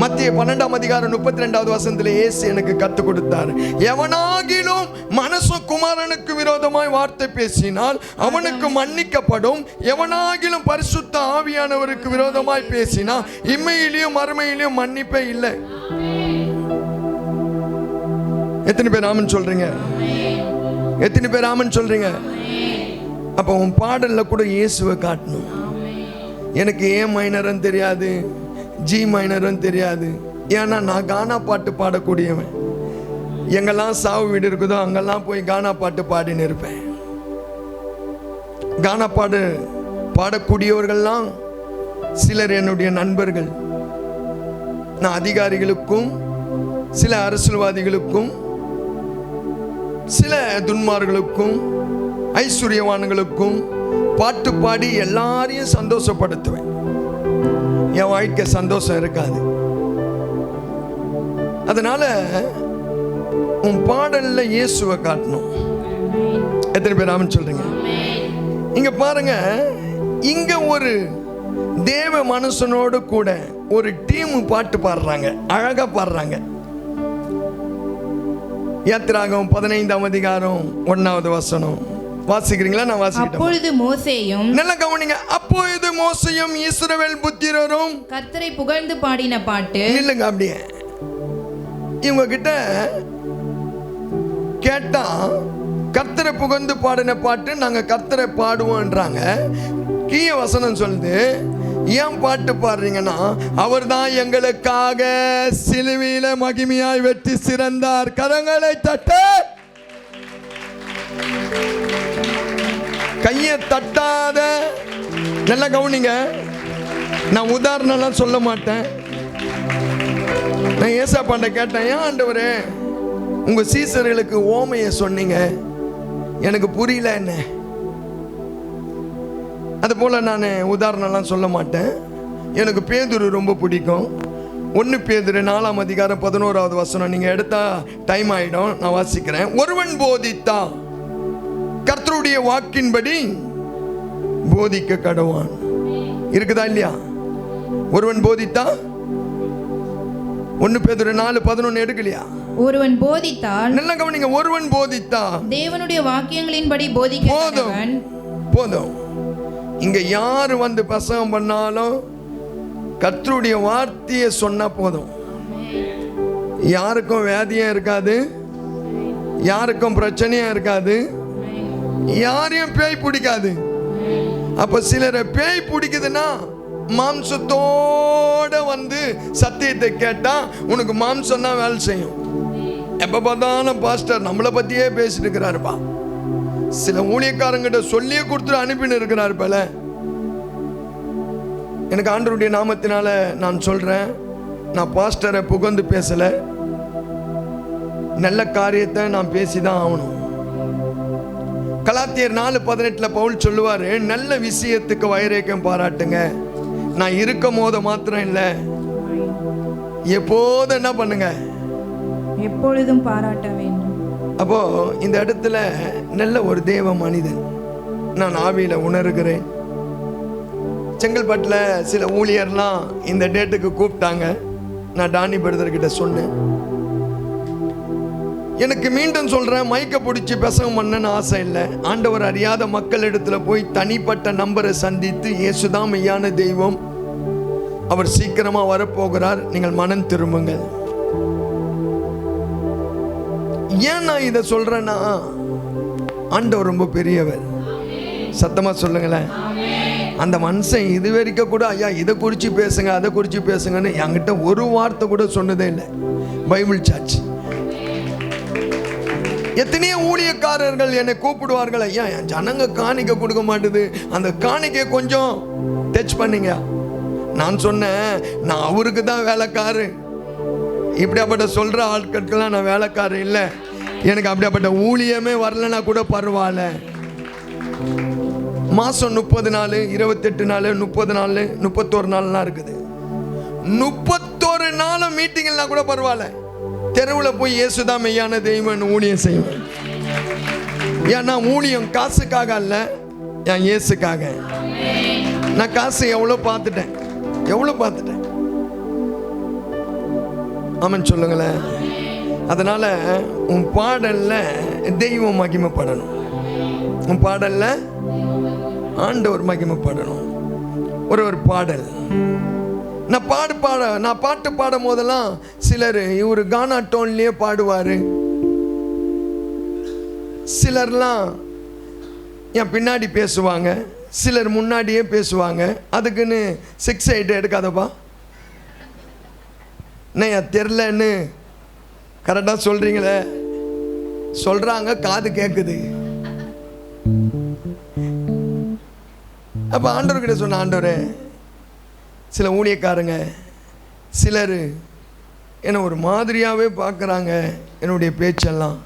மத்திய 12ஆம் அதிகாரம் 32வது வசனத்தில் இயேசு எனக்கு கற்றுக் கொடுத்தார். எவனாகிலும் மனுஷகுமாரனுக்கு விரோதமாய் வார்த்தை பேசினால் அவனுக்கு மன்னிக்கப்படும். எவனாகிலும் பரிசுத்த ஆவியானவருக்கு விரோதமாய் பேசினா இம்மையிலையும் மறுமையிலையும் மன்னிப்பே இல்லை. எத்தனை பேர் ஆமென் சொல்றீங்க? எத்தனை பேர் ஆமென் சொல்றீங்க? அப்ப உன் பாடல்ல கூட இயேசுவை காட்டணும். எனக்கு ஏ மைனரும் தெரியாது, ஜி மைனரும் தெரியாது. ஏன்னா நான் கானா பாட்டு பாடக்கூடியவன். எங்கெல்லாம் சாவு வீடு இருக்குதோ அங்கெல்லாம் போய் கானா பாட்டு பாடின்னு இருப்பேன். கானா பாடக்கூடியவர்கள்லாம் சிலர் என்னுடைய நண்பர்கள். நான் அதிகாரிகளுக்கும் சில அரசியல்வாதிகளுக்கும் சில துன்மார்களுக்கும் ஐஸ்வர்யவான்களுக்கும் பாட்டு பாடி எல்லாரையும் சந்தோஷப்படுத்துவேன். என் வாழ்க்கை சந்தோஷம் இருக்காது. அதனால உன் பாடல்ல இயேசுவை காட்டணும். எத்தனை பேர் ஆமென் சொல்றீங்க? இங்க பாருங்க, இங்க ஒரு தேவ மனுஷனோடு கூட ஒரு டீம் பாட்டு பாடுறாங்க, அழகா பாடுறாங்க. யாத்திராகமம் 15ஆம் அதிகாரம் 1வது வசனம் வாசிக்கிறீங்களா? நான் வாசிக்கிறேன். அப்பொழுது மோசேயும், நல்லா கவனிங்க, அப்பொழுது மோசேயும் இஸ்ரவேல் புத்திரரும் கர்த்தரை புகழ்ந்து பாடின பாட்டு. இல்லைங்க, அப்படியே இவங்க கிட்ட கேட்டா கர்த்தரை புகழ்ந்து பாடின பாட்டு நாங்க கர்த்தரை பாடுவோம்ன்றாங்க. கீழ வசனம் சொல்லுது, ஏன் பாட்டு பாடுறீங்கன்னா அவர் தான் எங்களுக்காக சிலுவையில மகிமையாய் வெற்றி சிறந்தார். கரங்களை தட்ட, கையை தட்டாத. நல்லா கவனிங்க, நான் உதாரணம்லாம் சொல்ல மாட்டேன். நான் ஏசாப்பாண்ட கேட்டேன், ஏன் ஆண்டவரே உங்க சீசர்களுக்கு ஓமையை சொன்னீங்க, எனக்கு புரியல என்ன. அது போல நான் உதாரணம்லாம் சொல்ல மாட்டேன். எனக்கு பேதுரு ரொம்ப பிடிக்கும். 1 பேதுரு 4ஆம் அதிகாரம் 11வது வசனம் நீங்க எடுத்தா டைம் ஆயிடும், நான் வாசிக்கிறேன். ஒருவன் போதித்தா கர்த்தருடைய வாக்கின்படி போதிக்க கடவான். இருக்குதா இல்லையா? ஒருவன் போதித்தா 1 பேதுரு 4:11 எடுக்கலையா? ஒருவன் போதித்தால், நல்லா கவனிங்க, ஒருவன் போதித்தா தேவனுடைய வாக்கியங்களின்படி போதிக்க போதும். போதும். இங்க யாரு வந்து பிரசங்கம் பண்ணாலும் கர்த்தருடைய வார்த்தையை சொன்னா போதும். யாருக்கும் வியாதியும் இருக்காது, யாருக்கும் பிரச்சனையும் இருக்காது, யாரையும் பேய் பிடிக்காது. அப்ப சிலரை பேய் பிடிக்குதுன்னா மாம்சத்தோட வந்து சத்தியத்தை கேட்டா உனக்கு மாம்சம் தான் வேலை செய்யும். எப்ப பார்த்தாலும் பாஸ்டர் நம்மளை பத்தியே பேசிட்டு இருக்கிறாருப்பா, சில ஊழியக்காரங்கிட்ட சொல்லியே கொடுத்துட்டு அனுப்பின்னு இருக்கிறார் போல. எனக்கு ஆண்டவருடைய நாமத்தினால நான் சொல்றேன், நான் பாஸ்டரை புகழ்ந்து பேசல, நல்ல காரியத்தை நாம் பேசிதான் ஆகணும். கலாத்தியர் 4:18 பவுல் சொல்லுவாரு, நல்ல விஷயத்துக்கு வைராக்கியம் பாராட்டுங்க. நான் இருக்கும் போது மாத்திரம் இல்லை, எப்போதும் என்ன பண்ணுங்க, எப்பொழுதும் பாராட்ட வேண்டும். அப்போ இந்த இடத்துல நல்ல ஒரு தேவ மனிதன் நான் ஆவியில உணர்கிறேன். செங்கல்பட்டில் சில ஊழியர்லாம் இந்த டேட்டுக்கு கூப்பிட்டாங்க. நான் டானி பிரதர் கிட்ட சொன்னேன், எனக்கு மீண்டும் சொல்றேன், மைக்க பிடிச்சி பெசகம் பண்ணன்னு ஆசை இல்லை. ஆண்டவர் அறியாத மக்கள் இடத்துல போய் தனிப்பட்ட நம்பரை சந்தித்து, இயேசுதான் மெய்யான தெய்வம், அவர் சீக்கிரமா வரப்போகிறார், நீங்கள் மனம் திரும்புங்கள். ஏன் நான் இதை சொல்றேன்னா, ஆண்டவர் ரொம்ப பெரியவர். சத்தமா சொல்லுங்களேன். அந்த மனுஷன் இது வரைக்கும் கூட ஐயா இதை குறித்து பேசுங்க அதை குறித்து பேசுங்கன்னு என்கிட்ட ஒரு வார்த்தை கூட சொன்னதே இல்லை. பைபிள் சர்ச் எத்தனையோ ஊழியக்காரர்கள் என்னை கூப்பிடுவார்கள், ஐயா என் ஜனங்க காணிக்க கொடுக்க மாட்டுது, அந்த காணிக்கை கொஞ்சம் டச் பண்ணீங்க. நான் சொன்னேன், நான் அவருக்கு தான் வேலைக்காரு. இப்படியாப்பட்ட சொல்ற ஆட்களுக்கெல்லாம் நான் வேலைக்காரு இல்லை. எனக்கு அப்படியாப்பட்ட ஊழியமே வரலன்னா கூட பரவாயில்ல. மாசம் 30 நாள், 28 நாள், 30 நாள், 31 நாள்லாம் இருக்குது. 31 நாளும் மீட்டிங்லாம் கூட பரவாயில்ல. தெருவில் போய் இயேசுதான் மெய்யான தெய்வம் ஊழியம் செய்வேன். ஏன்னா ஊழியம் காசுக்காக அல்ல, என் இயேசுக்காக. நான் காசு எவ்வளோ பார்த்துட்டேன், எவ்வளோ பார்த்துட்டேன். ஆமாம் சொல்லுங்களேன். அதனால உன் பாடல்ல தெய்வம் மகிமைப்படணும், உன் பாடல்ல ஆண்டவர் மகிமைப்படணும். ஒரு பாடல் நான் பாட்டு பாடும் போதெல்லாம் சிலர் இவர் கானா டோன்லயே பாடுவாரு, சிலர்லாம் என் பின்னாடி பேசுவாங்க, சிலர் முன்னாடியே பேசுவாங்க. அதுக்குன்னு 6-8 எடுக்காதப்பா, நான் தெரிலன்னு கரெக்டாக சொல்றீங்களே, சொல்றாங்க, காது கேட்குது. அப்போ ஆண்டவர்கிட்ட சொன்ன, ஆண்டவரே சில ஊழியக்காரங்க சிலர் என்னை ஒரு மாதிரியாகவே பார்க்குறாங்க, என்னுடைய பேச்செல்லாம்.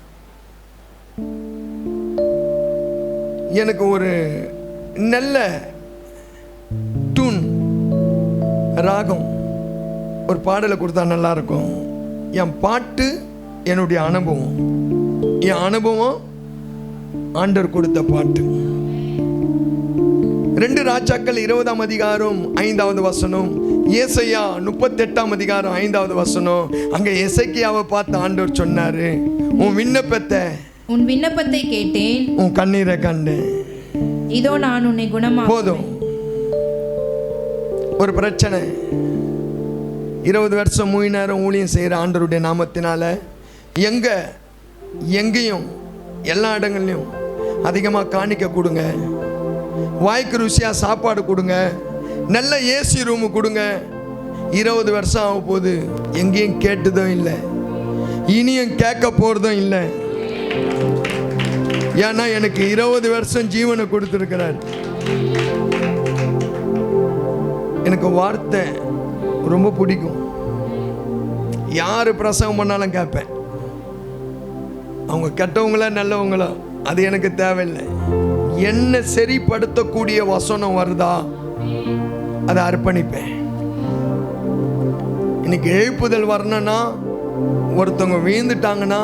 எனக்கு ஒரு நல்ல டூன் ராகம் ஒரு பாடலை கொடுத்தா நல்லா இருக்கும். என் பாட்டு என்னுடைய அனுபவம், என் அனுபவம் ஆண்டவர் கொடுத்த பாட்டு. 2 ராஜாக்கள் 20ஆம் அதிகாரம் 5வது வசனம், ஏசாயா 38ஆம் அதிகாரம் 5வது வசனம். அங்க எசேக்கியாவை பார்த்து ஆண்டவர் சொன்னாரு, உன் விண்ணப்பத்தை கேட்டேன், உன் கண்ணீரை கண்டேன், இதோ நான் உன்னை குணமாக்குவேன். போதும். ஒரு பிரச்சனை, 20 வருஷம் 3 நேரம் ஊழியம் செய்கிற ஆண்டவருடைய நாமத்தினால எங்கேயும் எல்லா இடங்கள்லையும் அதிகமாக காணிக்க கொடுங்க, வாய்க்கு ருசியாக சாப்பாடு கொடுங்க, நல்ல ஏசி ரூமு கொடுங்க. 20 வருஷம் ஆக போகுது, எங்கேயும் கேட்டதும் இல்லை, இனியும் கேட்க போகிறதும் இல்லை. ஏன்னா எனக்கு 20 வருஷம் ஜீவனை கொடுத்துருக்கிறார். எனக்கு வார்த்தை ரொம்ப பிடிக்கும். யார் பிரசவம் பண்ணாலும் கேட்பேன், அவங்க கெட்டவங்களா நல்லவங்களா அது எனக்கு தேவையில்லை. என்ன சரிப்படுத்தக்கூடிய வசனம் வருதா அதை அர்ப்பணிப்பேன். இன்னைக்கு எழுப்புதல் வரணும்னா, ஒருத்தவங்க வீழ்ந்துட்டாங்கன்னா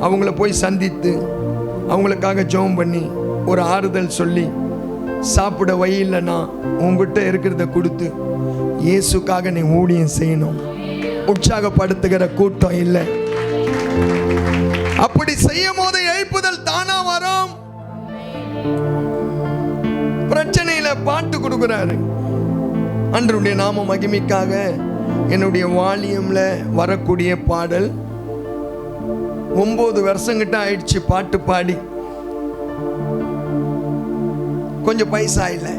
அவங்கள போய் சந்தித்து அவங்களுக்காக ஜெபம் பண்ணி ஒரு ஆறுதல் சொல்லி, சாப்பிட வழி இல்லைன்னா உங்ககிட்ட இருக்கிறத கொடுத்து இயேசுக்காக நீ ஊழியம் செய்யணும். உற்சாகப்படுத்துகிற கூட்டம் இல்லை. அப்படி செய்யும் போது எழுப்புதல் தானா வரும். பிரச்சனையில பாட்டு கொடுக்கிறாரு. அன்றைய நாம மகிமைக்காக என்னுடைய வால்யூம்ல வரக்கூடிய பாடல் 9 வருஷங்கிட்ட ஆயிடுச்சு பாட்டு பாடி. கொஞ்சம் பைசா இல்லை.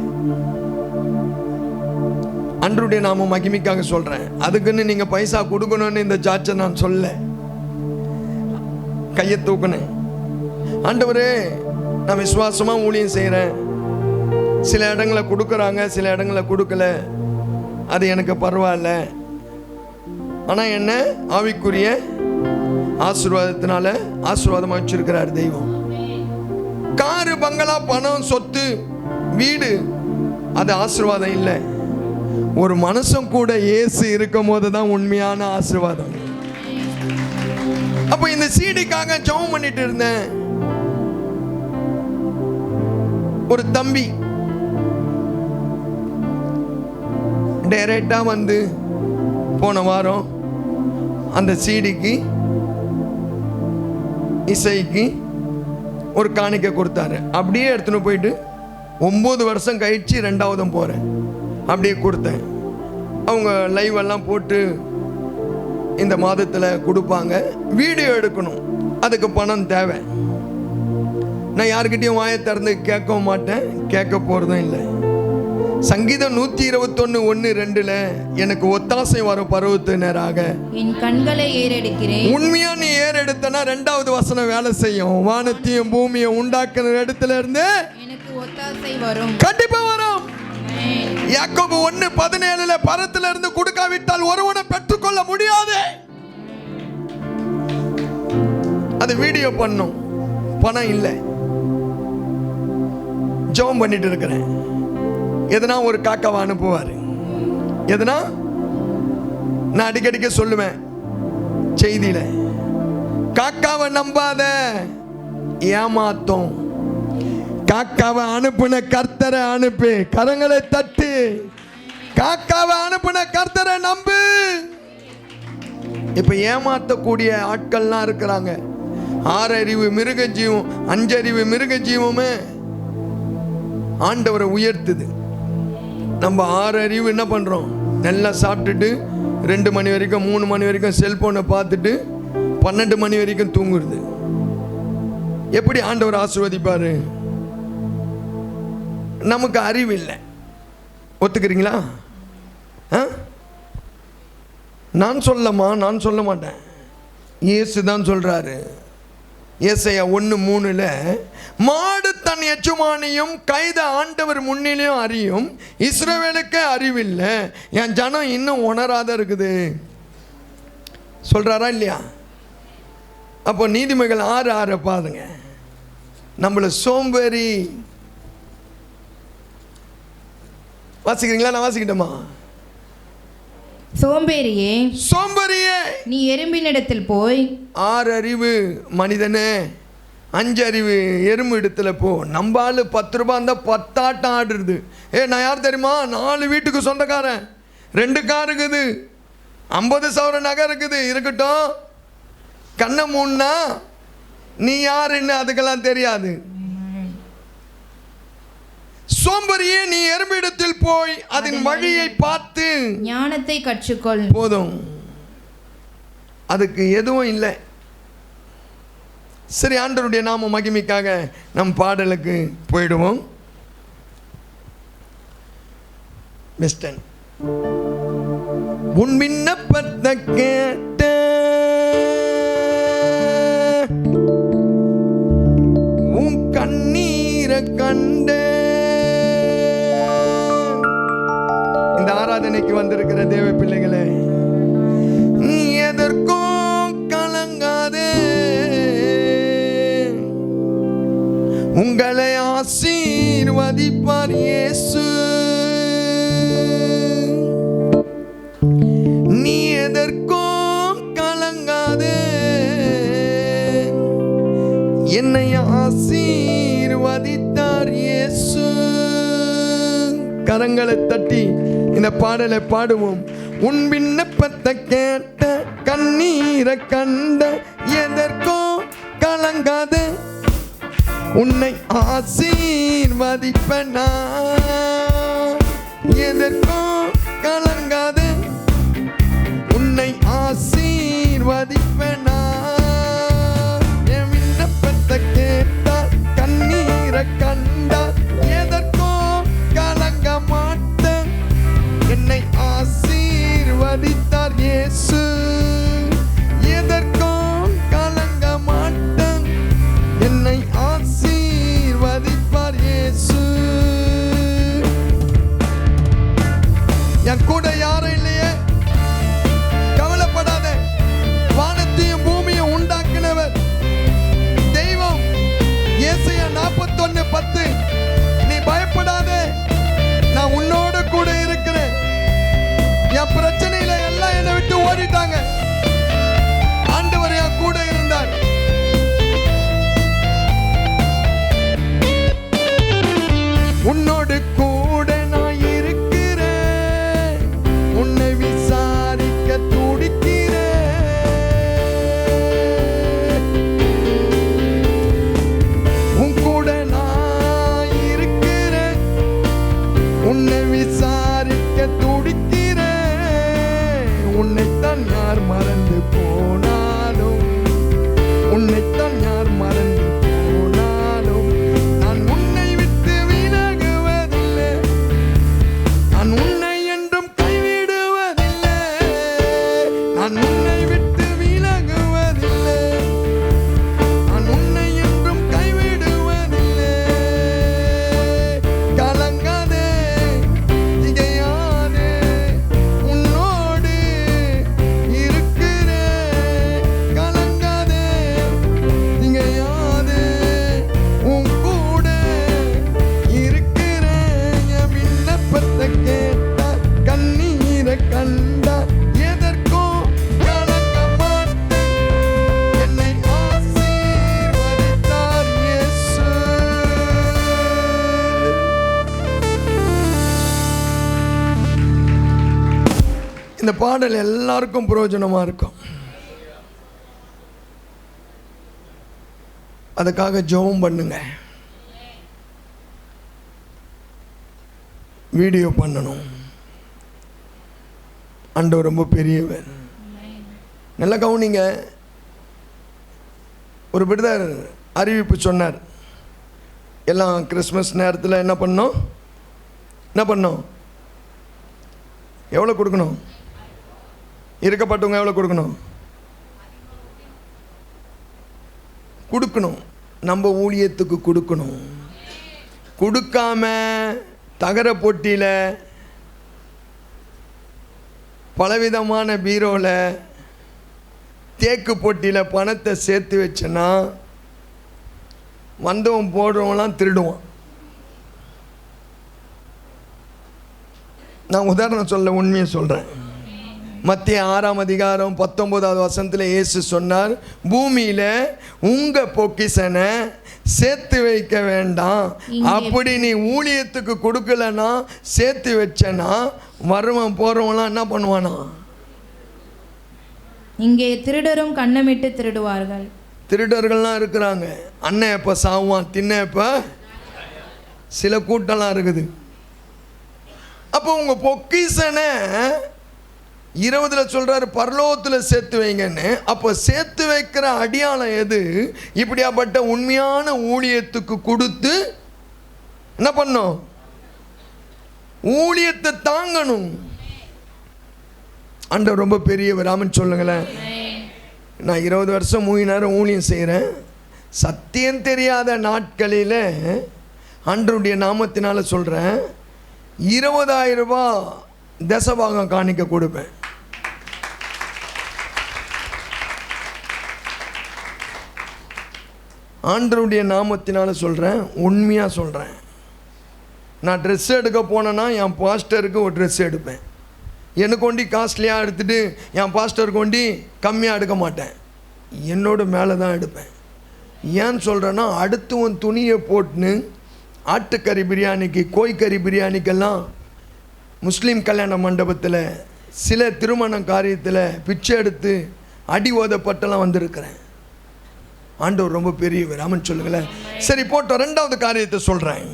அன்றைய நாம மகிமைக்காக சொல்றேன். அதுக்குன்னு நீங்க பைசா கொடுக்கணும்னு இந்த சார்ச்சை நான் சொல்ல. கையை தூக்குனேன், ஆண்டவரே நான் விசுவாசமா ஊழியம் செய்கிறேன். சில இடங்களை கொடுக்குறாங்க, சில இடங்களை கொடுக்கல, அது எனக்கு பரவாயில்ல. ஆனால் என்ன ஆசீர்வாதத்தினால ஆசீர்வாதமா வச்சிருக்கிறார் தெய்வம். காரு, பங்களா, பணம், சொத்து, வீடு அது ஆசீர்வாதம் இல்லை. ஒரு மனுஷன் கூட இயேசு இருக்கும் போது தான் உண்மையான ஆசீர்வாதம். அப்ப இந்த சீடிக்காக ஜெபம் பண்ணிட்டு இருந்தேன். ஒரு தம்பி டைரக்டா வந்து போன வாரம் அந்த சீடிக்கு இசைக்கு ஒரு காணிக்கை கொடுத்தாரு. அப்படியே எடுத்துன்னு போயிட்டு 9 வருஷம் கழிச்சு 2ஆவதும் போறேன். அப்படியே கொடுத்தேன். அவங்க லைவ் எல்லாம் போட்டு இந்த மாதத்தில் கொடுப்பாங்க. வீடியோ எடுக்கணும், அதுக்கு பணம் தேவை. நான் யாருக்கிட்டையும் வாயை திறந்து கேட்கவும் மாட்டேன், கேட்க போகிறதும் இல்லை. சங்கீதம் 121:1-2 எனக்கு ஒத்தாசை வரும் பருவத்தினராக என் கண்களை ஏறெடுக்கிறேன். உண்மையா நீ ஏறெடுத்தனா 2வது வசனம் வேலை செய்யும். வானத்தையும் பூமியை உண்டாக்குற இடத்துல இருந்து எனக்கு ஒத்தாசை வரும், கண்டிப்பா வரும். யாக்கோபு 1:17 பரத்துல இருந்து கொடுக்காவிட்டால் ஒருவனை பெற்றுக்கொள்ள முடியாது. அது வீடியோ பண்ணும், பணம் இல்லை. ஜெபம் பண்ணிட்டு இருக்கிறேன். எதனா ஒரு காக்காவை அனுப்புவாரு. எதனா நான் அடிக்கடிக்க சொல்லுவேன் செய்தியில, காக்காவை நம்பாத, ஏமாத்தோம். காக்காவை அனுப்புன கர்த்தரை அனுப்பு. கரங்களை தட்டு. காக்காவை அனுப்புன கர்த்தரை நம்பு. இப்ப ஏமாத்தக்கூடிய ஆட்கள்லாம் இருக்கிறாங்க. 6 அறிவு மிருக ஜீவம், 5 அறிவு மிருக ஜீவமே ஆண்டவரை உயர்த்துது. நம்ம 6 அறிவு என்ன பண்றோம்? நல்லா சாப்பிட்டுட்டு 2 மணி வரைக்கும் 3 மணி வரைக்கும் செல்போனை பார்த்துட்டு 12 மணி வரைக்கும் தூங்குறது. எப்படி ஆண்டவர் ஆசீர்வதிப்பாரு? நமக்கு அறிவு இல்லை. ஒத்துக்கிறீங்களா? நான் சொல்லமா? நான் சொல்ல மாட்டேன், இயேசு தான் சொல்றாரு. ஏசாயா 1:3 மாடு தன் எஜமானியும் கைத ஆண்டவர் முன்னிலையும் அறியும், இஸ்ரவேலுக்கு அறிவில்லை, என் ஜனம் இன்னும் உணராத இருக்குது சொல்றாரா இல்லையா? அப்போ நீதிமொழிகள் 6:6 பாருங்க. நம்மள சோம்பேறி வாசிக்கிறீங்களா? நான் வாசிக்கிட்டோமா? சோம்பேறியே, சோம்பேறியே, நீ எறும்பினிடத்தில் போய் 6 அறிவு மனிதனே 5 அறிவு எறும்பு இடத்துல போ. நம்ம ஆளு 10 ரூபாய் இருந்தால் 10 ஆட்டம் ஆடுறது. நான் யார் தெரியுமா? 4 வீட்டுக்கு சொந்தக்காரன், 2 கார் இருக்குது, 50,000 நகை இருக்குது. இருக்கட்டும், கண்ணை மூணுனா நீ யாருன்னு அதுக்கெல்லாம் தெரியாது. சோம்பரியே, நீ எறும்பிடத்தில் போய் அதன் வழியை பார்த்து ஞானத்தை கற்றுக்கொள். போதும், அதுக்கு எதுவும் இல்லை. சரி, ஆண்டவருடைய நாம மகிமைக்காக நம் பாடலுக்கு போயிடுவோம். மிஸ்டன் உன் விண்ணப்பத்தை கேட்ட உன் கண்ணீரை கண்ட இந்த ஆராதனைக்கு வந்திருக்கிற தேவ பிள்ளைகளே, நீ எதற்கும் கலங்காதே, உங்களை ஆசீர்வதிப்பார் இயேசு. நீ எதற்கும் கலங்காதே, என்னை ஆசீர்வதித்தார் இயேசு. கரங்களை தட்டி இந்த பாடலை பாடுவோம். உன் விண்ணப்பத்தை கேட்ட, கண்ணீரை கண்ட, எதற்கும் கலங்காத, உன்னை ஆசீர்வதிப்பனா. எதற்கும் கலங்காத, உன்னை ஆசீர்வதிப்பனா. என் விண்ணப்பத்தை கேட்டார், கண்ணீரை கண்டார், எதற்கும் கலங்க மாட்டேன், என்னை ஆசீர்வதித்தார் இயேசு. எதற்கும் கலங்க மாட்டேன், என்னை ஆசீர்வதிப்பார் இயேசு. என் கூட யாரும் இல்லையே, கவலைப்படாத. வானத்தையும் பூமியும் உண்டாக்க சொல்லிட்டாங்க. ஆண்டவர் என் கூட இருந்தார். உன்னோடு கூட நான் இருக்கிறேன், உன்னை விசாரிக்க துடிக்கிறேன். உன் கூட நான் இருக்கிறேன், உன்னை விசாரிக்க துடிக்கிறேன். உன்னைத்தான் யார் மறந்து போனாலும், உன்னைத்தான் யார் மறந்து போனாலும் நான் உன்னை விட்டு விலகுவதில்லை, நான் உன்னை என்றும் கைவிடுவதில்லை, நான் உன்னை விட்டு விலகுவதில்லை, நான் உன்னை என்றும் கைவிடுவதில்லை. கலங்காதே, திகையாதே, உன்னோடு இருக்கிறேன். கலங்காதே, திகையாதே, உன் கூட இருக்கிறேன். என் விண்ணப்பத்தை கேட்டார், கண்ணீரை கண்டார், எதற்கும் கலங்க மாட்டேன், என்னை ஆசீர்வதித்தார் இயேசு. இந்த பாடல் எல்லாருக்கும் பிரயோஜனமா இருக்கும். அதுக்காக ஜெபம் பண்ணுங்க, வீடியோ பண்ணணும். ஆண்டவர் ரொம்ப பெரியவர். நல்லா கவனிங்க. ஒரு பிரதர் அறிவிப்பு சொன்னார், எல்லாம் கிறிஸ்மஸ் நேரத்தில் என்ன பண்ணோம், எவ்வளோ கொடுக்கணும், இருக்கப்பட்டவங்க எவ்வளோ கொடுக்கணும், நம்ம ஊழியத்துக்கு கொடுக்கணும். கொடுக்காம தகர போட்டியில், பலவிதமான பீரோவில், தேக்கு போட்டியில் பணத்தை சேர்த்து வச்சேன்னா வந்தவன் போடுறவங்களாம் திருடுவான். நான் உதாரணம் சொல்ல, உண்மையை சொல்கிறேன். மத்திய 6ஆம் அதிகாரம் 19வது வசனத்தில் இயேசு சொன்னார், பூமியில் உங்கள் பொக்கிஷனை சேர்த்து வைக்க வேண்டாம், அப்படி நீ ஊழியத்துக்கு கொடுக்கலன்னா சேர்த்து வச்சனா வருவன் போகிறவங்களாம் என்ன பண்ணுவானா, இங்கே திருடரும் கண்ணமிட்டு திருடுவார்கள். திருடர்கள்லாம் இருக்கிறாங்க. அண்ணன் எப்போ சாவான், தின்ன எப்போ, சில கூட்டம்லாம் இருக்குது. அப்போ உங்கள் பொக்கிஷனை 20 சொல்கிறாரு பரலோகத்தில் சேர்த்து வைங்கன்னு. அப்போ சேர்த்து வைக்கிற அடியாளம் எது? இப்படியாப்பட்ட உண்மையான ஊழியத்துக்கு கொடுத்து என்ன பண்ணும், ஊழியத்தை தாங்கணும். ஆண்டவர் ரொம்ப பெரியவர். ஆமென் சொல்லுங்களேன். நான் 20 வருஷம் 3 நேரம் ஊழியம் செய்கிறேன். சத்தியம் தெரியாத நாட்களில் ஆண்டவருடைய நாமத்தினால சொல்கிறேன், 20,000 ரூபாய் தசபாகம் காணிக்க கொடுப்பேன். ஆண்டவருடைய நாமத்தினால சொல்கிறேன், உண்மையாக சொல்கிறேன். நான் ட்ரெஸ் எடுக்க போனேன்னா என் பாஸ்டருக்கு ஒரு ட்ரெஸ் எடுப்பேன். எனக்கு ஒண்டி காஸ்ட்லியாக எடுத்துகிட்டு என் பாஸ்டருக்கு ஒண்டி கம்மியாக எடுக்க மாட்டேன், என்னோட மேலே தான் எடுப்பேன். ஏன்னு சொல்கிறேன்னா, அடுத்தவன் துணியை போட்டுன்னு ஆட்டுக்கறி பிரியாணிக்கு, கோழிக்கறி பிரியாணிக்கெல்லாம் முஸ்லீம் கல்யாண மண்டபத்தில், சில திருமண காரியத்தில் பிச்சை எடுத்து அடி ஓதப்பட்டெல்லாம் வந்திருக்கிறேன். ஆண்டவர் ரொம்ப பெரியவர். ஆமென் சொல்லுங்களேன். சரி போட்டோம். 2வது காரியத்தை சொல்கிறேன்.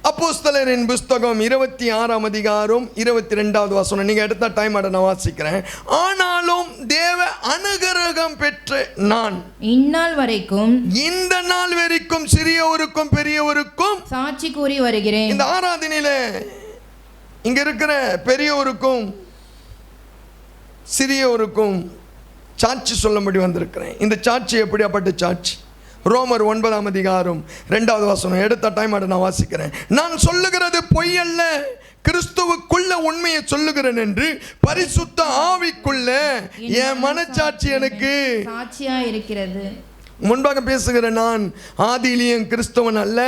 அப்போஸ்தலரின் புஸ்தகம் 26ஆம் அதிகாரம் 22வது வசனம். நீங்கள் எடுத்த டைம் அட நான் வாசிக்கிறேன். ஆனாலும் தேவ அனுகிரகம் பெற்ற நான் இந்நாள் வரைக்கும், இந்த நாள் வரைக்கும் சிறியவருக்கும் பெரியவருக்கும் சாட்சி கூறி வருகிறேன். இந்த ஆராதனையில இங்க இருக்கிற பெரியவருக்கும் சிறியவருக்கும் சாட்சி சொல்லும்படி வந்திருக்கிறேன். இந்த சாட்சி எப்படியாப்பட்ட சாட்சி? ரோமர் 9ஆம் அதிகாரம் 2வது வசனம். எடுத்த டைம் அட நான் வாசிக்கிறேன். நான் சொல்லுகிறது பொய் அல்ல, கிறிஸ்துவுக்குள்ள உண்மையை சொல்லுகிறேன் என்று பரிசுத்த ஆவிக்குள்ள என் மனச்சாட்சி எனக்கு சாட்சியா இருக்கிறது. முன்பாக பேசுகிற நான் ஆதியிலையும் கிறிஸ்தவன் அல்ல,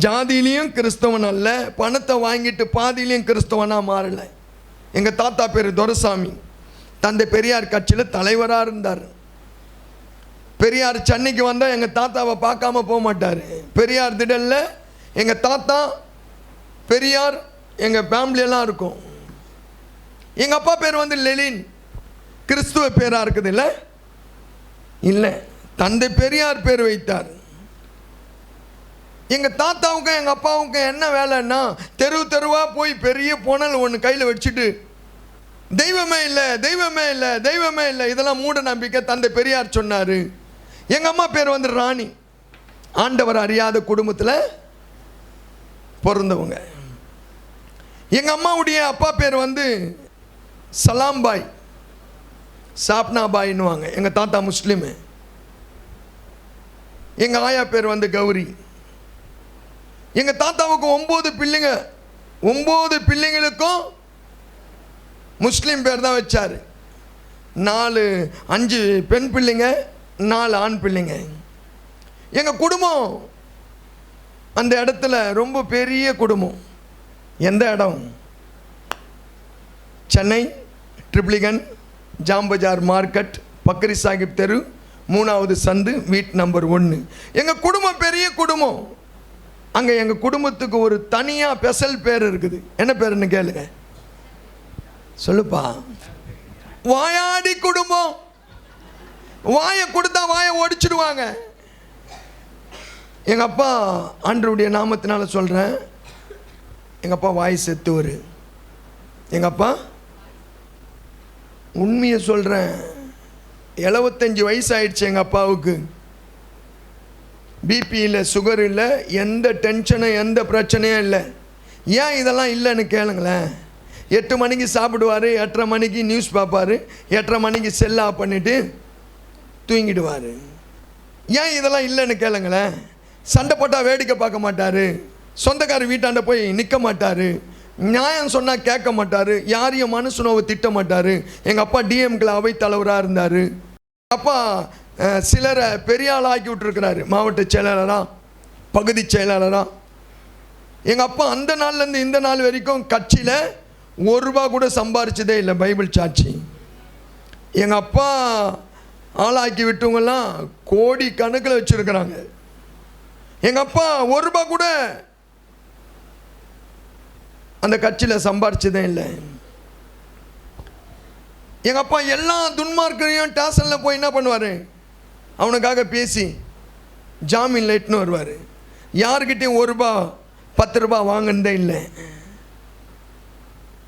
ஜாதியிலையும் கிறிஸ்தவன் அல்ல, பணத்தை வாங்கிட்டு பாதியிலையும் கிறிஸ்தவனா மாறல. எங்கள் தாத்தா பேர் துரைசாமி. தந்தை பெரியார் கட்சியில் தலைவராக இருந்தார். பெரியார் சென்னைக்கு வந்தால் எங்கள் தாத்தாவை பார்க்காம போக மாட்டார். பெரியார் திடலில் எங்கள் தாத்தா பெரியார் எங்கள் ஃபேமிலியெல்லாம் இருக்கும். எங்கள் அப்பா பேர் வந்து லெனின், கிறிஸ்துவ பேராக இருக்குது இல்லை? இல்லை, தந்தை பெரியார் பேர் வைத்தார். எங்கள் தாத்தாவுக்கும் எங்கள் அப்பாவுக்கும் என்ன வேலைன்னா, தெருவாக போய் பெரிய புனல் ஒன்று கையில் வச்சுட்டு தெய்வமே இல்லை, தெய்வமே இல்லை, தெய்வமே இல்லை, இதெல்லாம் மூட நம்பிக்கை தந்தை பெரியார் சொன்னார். எங்கள் அம்மா பேர் வந்து ராணி, ஆண்டவர் அறியாத குடும்பத்தில் பிறந்தவங்க. எங்கள் அம்மாவுடைய அப்பா பேர் வந்து சலாம்பாய், சாப்னாபாயின்னுவாங்க. எங்கள் தாத்தா முஸ்லீமு. எங்கள் ஆயா பேர் வந்து கௌரி. எங்கள் தாத்தாவுக்கு 9 பிள்ளைங்க. 9 பிள்ளைங்களுக்கும் முஸ்லீம் பேர் தான் வச்சார். 5 பெண் பிள்ளைங்க, 4 ஆண் பிள்ளைங்க. எங்கள் குடும்பம் அந்த இடத்துல ரொம்ப பெரிய குடும்பம். எந்த இடம்? சென்னை ட்ரிப்ளிகன், ஜாம்பஜார் மார்க்கெட், பக்ரி சாஹிப் தெரு, 3வது சந்து, வீட் நம்பர் 1. எங்கள் குடும்பம் பெரிய குடும்பம். அங்கே எங்கள் குடும்பத்துக்கு ஒரு தனியாக ஸ்பெஷல் பேர் இருக்குது. என்ன பேருன்னு கேளுங்க. சொல்லுப்பா. வாயாடி குடும்பம். வாயை கொடுத்தா வாயை ஒடிச்சிடுவாங்க. எங்கள் அப்பா, ஆண்டவருடைய நாமத்தினால சொல்கிறேன், எங்கள் அப்பா வாய் செத்துவர். எங்கள் அப்பா, உண்மையை சொல்கிறேன், 75 வயசு ஆயிடுச்சு எங்கள் அப்பாவுக்கு. பிபி இல்லை, சுகர் இல்லை, எந்த டென்ஷனும் எந்த பிரச்சனையும் இல்லை. ஏன் இதெல்லாம் இல்லைன்னு கேளுங்களேன். 8 மணிக்கு சாப்பிடுவார், 8:30 மணிக்கு நியூஸ் பார்ப்பார், 8:30 மணிக்கு செல் ஆஃப் பண்ணிவிட்டு தூங்கிடுவார். ஏன் இதெல்லாம் இல்லைன்னு கேளுங்களேன். சண்டை போட்டால் வேடிக்கை பார்க்க மாட்டார், சொந்தக்கார வீட்டாண்ட போய் நிற்க மாட்டார், நியாயம் சொன்னால் கேட்க மாட்டார், யாரையும் மனுஷனோவை திட்ட மாட்டார். எங்கள் அப்பா டிஎம்கில் அவை தலைவராக இருந்தார். அப்பா சிலரை பெரிய ஆளாக்கி விட்டுருக்கிறாரு, மாவட்ட செயலாளராக, பகுதி செயலாளராக. எங்கள் அப்பா அந்த நாள்லேருந்து இந்த நாள் வரைக்கும் கட்சியில் ₹1 கூட சம்பாரிச்சதே இல்லை. பைபிள் சாட்சி. எங்கள் அப்பா ஆளாக்கி விட்டவங்கெல்லாம் கோடி கணக்கில் வச்சுருக்கிறாங்க. எங்கள் அப்பா ₹1 கூட அந்த கட்சியில் சம்பாரிச்சதே இல்லை. எங்கள் அப்பா எல்லா துன்மார்க்கையும் ஸ்டேஷனில் போய் என்ன பண்ணுவார், அவனுக்காக பேசி ஜாமீனில் இட்டுன்னு வருவார். யாருக்கிட்டையும் ₹1 ₹10 வாங்கினதே இல்லை.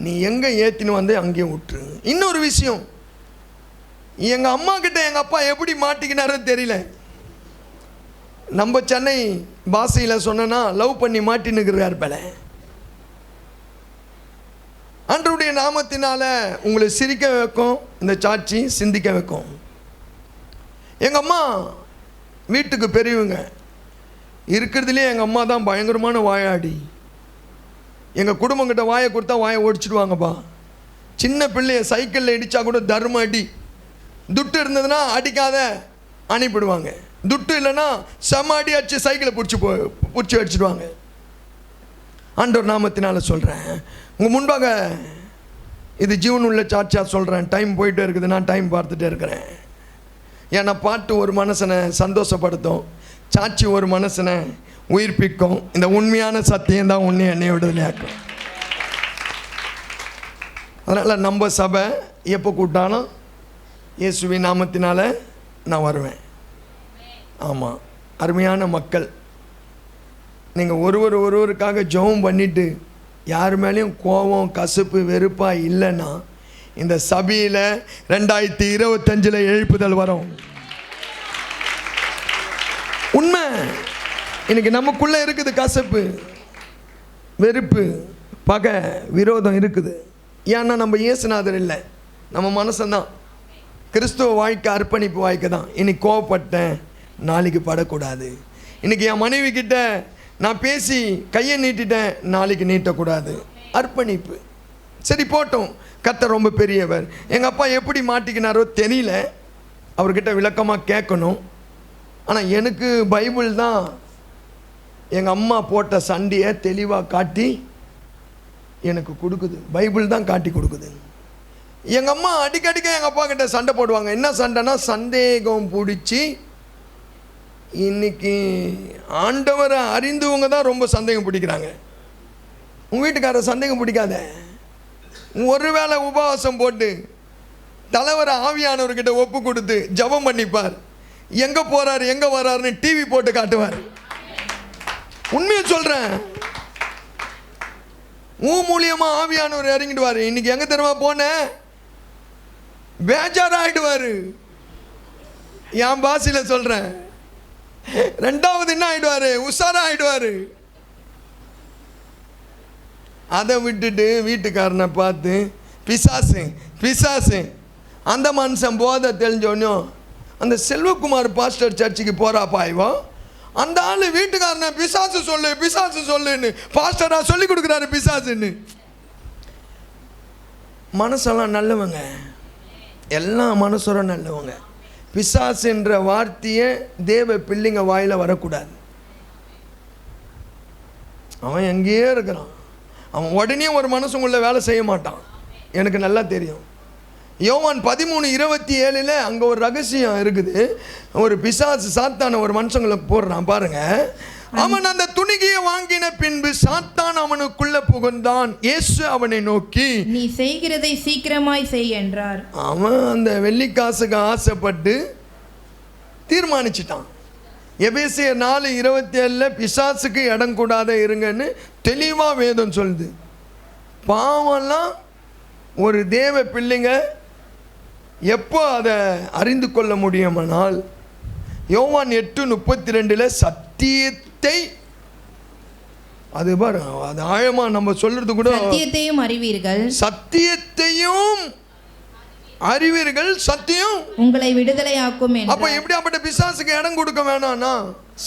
நீ எங்கே ஏற்றின்னு வந்து அங்கேயும் விட்டுரு. இன்னொரு விஷயம், எங்கள் அம்மா கிட்ட எங்கள் அப்பா எப்படி மாட்டிக்கினாருன்னு தெரியல. நம்ம சென்னை பாஷையில் சொன்னா லவ் பண்ணி மாட்டின்னுக்கிறார் போல. ஆண்டவருடைய நாமத்தினால உங்களை சிரிக்க வைக்கும் இந்த சாட்சி, சிந்திக்க வைக்கும். எங்கள் அம்மா வீட்டுக்கு பெரியவங்க. இருக்கிறதுலே எங்கள் அம்மா தான் பயங்கரமான வாயாடி. எங்கள் குடும்பங்கிட்ட வாயை கொடுத்தா வாயை ஓடிச்சிடுவாங்கப்பா. சின்ன பிள்ளைய சைக்கிளில் இடித்தா கூட தர்ம அடி. துட்டு இருந்ததுன்னா அடிக்காத அனுப்பிடுவாங்க. துட்டு இல்லைன்னா செம அடி அடிச்சு சைக்கிளை பிடிச்சி அடிச்சிடுவாங்க. ஆண்டவர் நாமத்தினால சொல்கிறேன், உங்கள் முன்பாக இது ஜீவன் உள்ள சாட்சியாக சொல்கிறேன். டைம் போயிட்டே இருக்குது, நான் டைம் பார்த்துட்டே இருக்கிறேன். ஏன்னா பாட்டு ஒரு மனசனை சந்தோஷப்படுத்தும், சாட்சி ஒரு மனசனை உயிர்ப்பிக்கும். இந்த உண்மையான சத்தியம் தான் உன்னை என்னை விடுதலையாக்கும். அதனால் நம்ம சபை எப்போ கூட்டாலும் இயேசுவின் நாமத்தினால நான் வருவேன். ஆமாம், அருமையான மக்கள், நீங்கள் ஒருவருக்காக ஜெபம் பண்ணிவிட்டு யார் மேலேயும் கோபம், கசப்பு, வெறுப்பாக இல்லைன்னா இந்த சபையில் 2025 எழுப்புதல் வரும். உண்மை. இன்னைக்கு நமக்குள்ளே இருக்குது கசப்பு, வெறுப்பு, பகை, விரோதம் இருக்குது. ஏன்னா நம்ம இயேசுநாதர் இல்லை, நம்ம மனசந்தான். கிறிஸ்துவ வாழ்க்கை அர்ப்பணிப்பு வாழ்க்கை தான். இன்னைக்கு கோவப்பட்டேன், நாளைக்கு படக்கூடாது. இன்றைக்கி என் மனைவி கிட்ட நான் பேசி கையை நீட்டிட்டேன், நாளைக்கு நீட்டக்கூடாது. அர்ப்பணிப்பு. சரி போட்டோம், கர்த்தர் ரொம்ப பெரியவர். எங்கள் அப்பா எப்படி மாட்டிக்கினாரோ தெரியல, அவர்கிட்ட விளக்கமாக கேட்கணும். ஆனால் எனக்கு பைபிள் தான் எங்கள் அம்மா போட்ட சண்டையை தெளிவாக காட்டி எனக்கு கொடுக்குது. பைபிள் தான் காட்டி கொடுக்குது. எங்கள் அம்மா அடிக்கடிக்க எங்கள் அப்பா கிட்ட சண்டை போடுவாங்க. என்ன சண்டைனா, சந்தேகம் பிடிச்சி இன்னைக்கு ஆண்டவரை அறிந்தவங்க தான் ரொம்ப சந்தேகம் பிடிக்கிறாங்க. உங்கள் வீட்டுக்காரர் சந்தேகம் பிடிக்காத. ஒருவேளை உபவாசம் போட்டு தலைவரை ஆவியானவர்கிட்ட ஒப்பு கொடுத்து ஜெபம் பண்ணிப்பார். எங்கே போகிறாரு எங்கே வர்றாருன்னு டிவி போட்டு காட்டுவார். உண்மையை சொல்கிறேன். மூலியமா ஆவியானவர் இறங்கிடுவார். இன்னைக்கு எங்கே தெரியுமா போனேன், பேஜாராயிடுவார். என் பாஷையில் சொல்கிறேன். ரெண்டாவது என்ன ஆயிடுவார், உஷாராயிடுவார். அதை விட்டுட்டு வீட்டுக்காரனை பார்த்து பிசாசு பிசாசு. அந்த மனுஷன் போதை தெரிஞ்சோன்னும் அந்த செல்வகுமார் பாஸ்டர் சர்ச்சுக்கு போகிறாப்பா இவன். அந்த ஆள் வீட்டுக்காரனை பிசாசு சொல்லு பிசாசு சொல்லுன்னு பாஸ்டரா சொல்லி கொடுக்குறாரு பிசாசுன்னு. மனசெல்லாம் நல்லவங்க, எல்லா மனசரும் நல்லவங்க. பிசாசுன்ற வார்த்தையை தேவ பிள்ளைங்க வாயில் வரக்கூடாது. அவன் எங்கேயே இருக்கிறான். அவன் உடனே ஒரு மனசுக்குள்ள வேலை செய்ய மாட்டான். எனக்கு நல்லா தெரியும். யோவான் 13:27 அங்கே ஒரு ரகசியம் இருக்குது. ஒரு பிசாசு சாத்தான ஒரு மனுஷங்களை போடுறான் பாருங்க. அவன் அந்த துணிகையை வாங்கின பின்பு சாத்தான் அவனுக்குள்ள புகுந்தான். இயேசு அவனை நோக்கி, நீ செய்கிறதை சீக்கிரமாய் செய் என்றார். அவன் அந்த வெள்ளிக்காசுக்கு ஆசைப்பட்டு தீர்மானிச்சிட்டான். எபேசியர் 4:27 பிசாசுக்கு இடம் கூடாத இருங்கன்னு தெளிவாக வேதம் சொல்லுது. பாவம்லாம் ஒரு தேவ பிள்ளைங்க எப்போ அதை அறிந்து கொள்ள முடியுமானால், யோவான் 8:32 சத்தியத்தை, அது பாரு, அது ஆழமா நம்ம சொல்றது கூட, சத்தியத்தையும் அறிவீர்கள், சத்தியத்தையும் அறிவீர்கள், சத்தியம் உங்களை விடுதலையாக்கும். அப்ப எப்படியாப்பட்ட பிசாசுக்கு இடம் கொடுக்க வேணாம்னா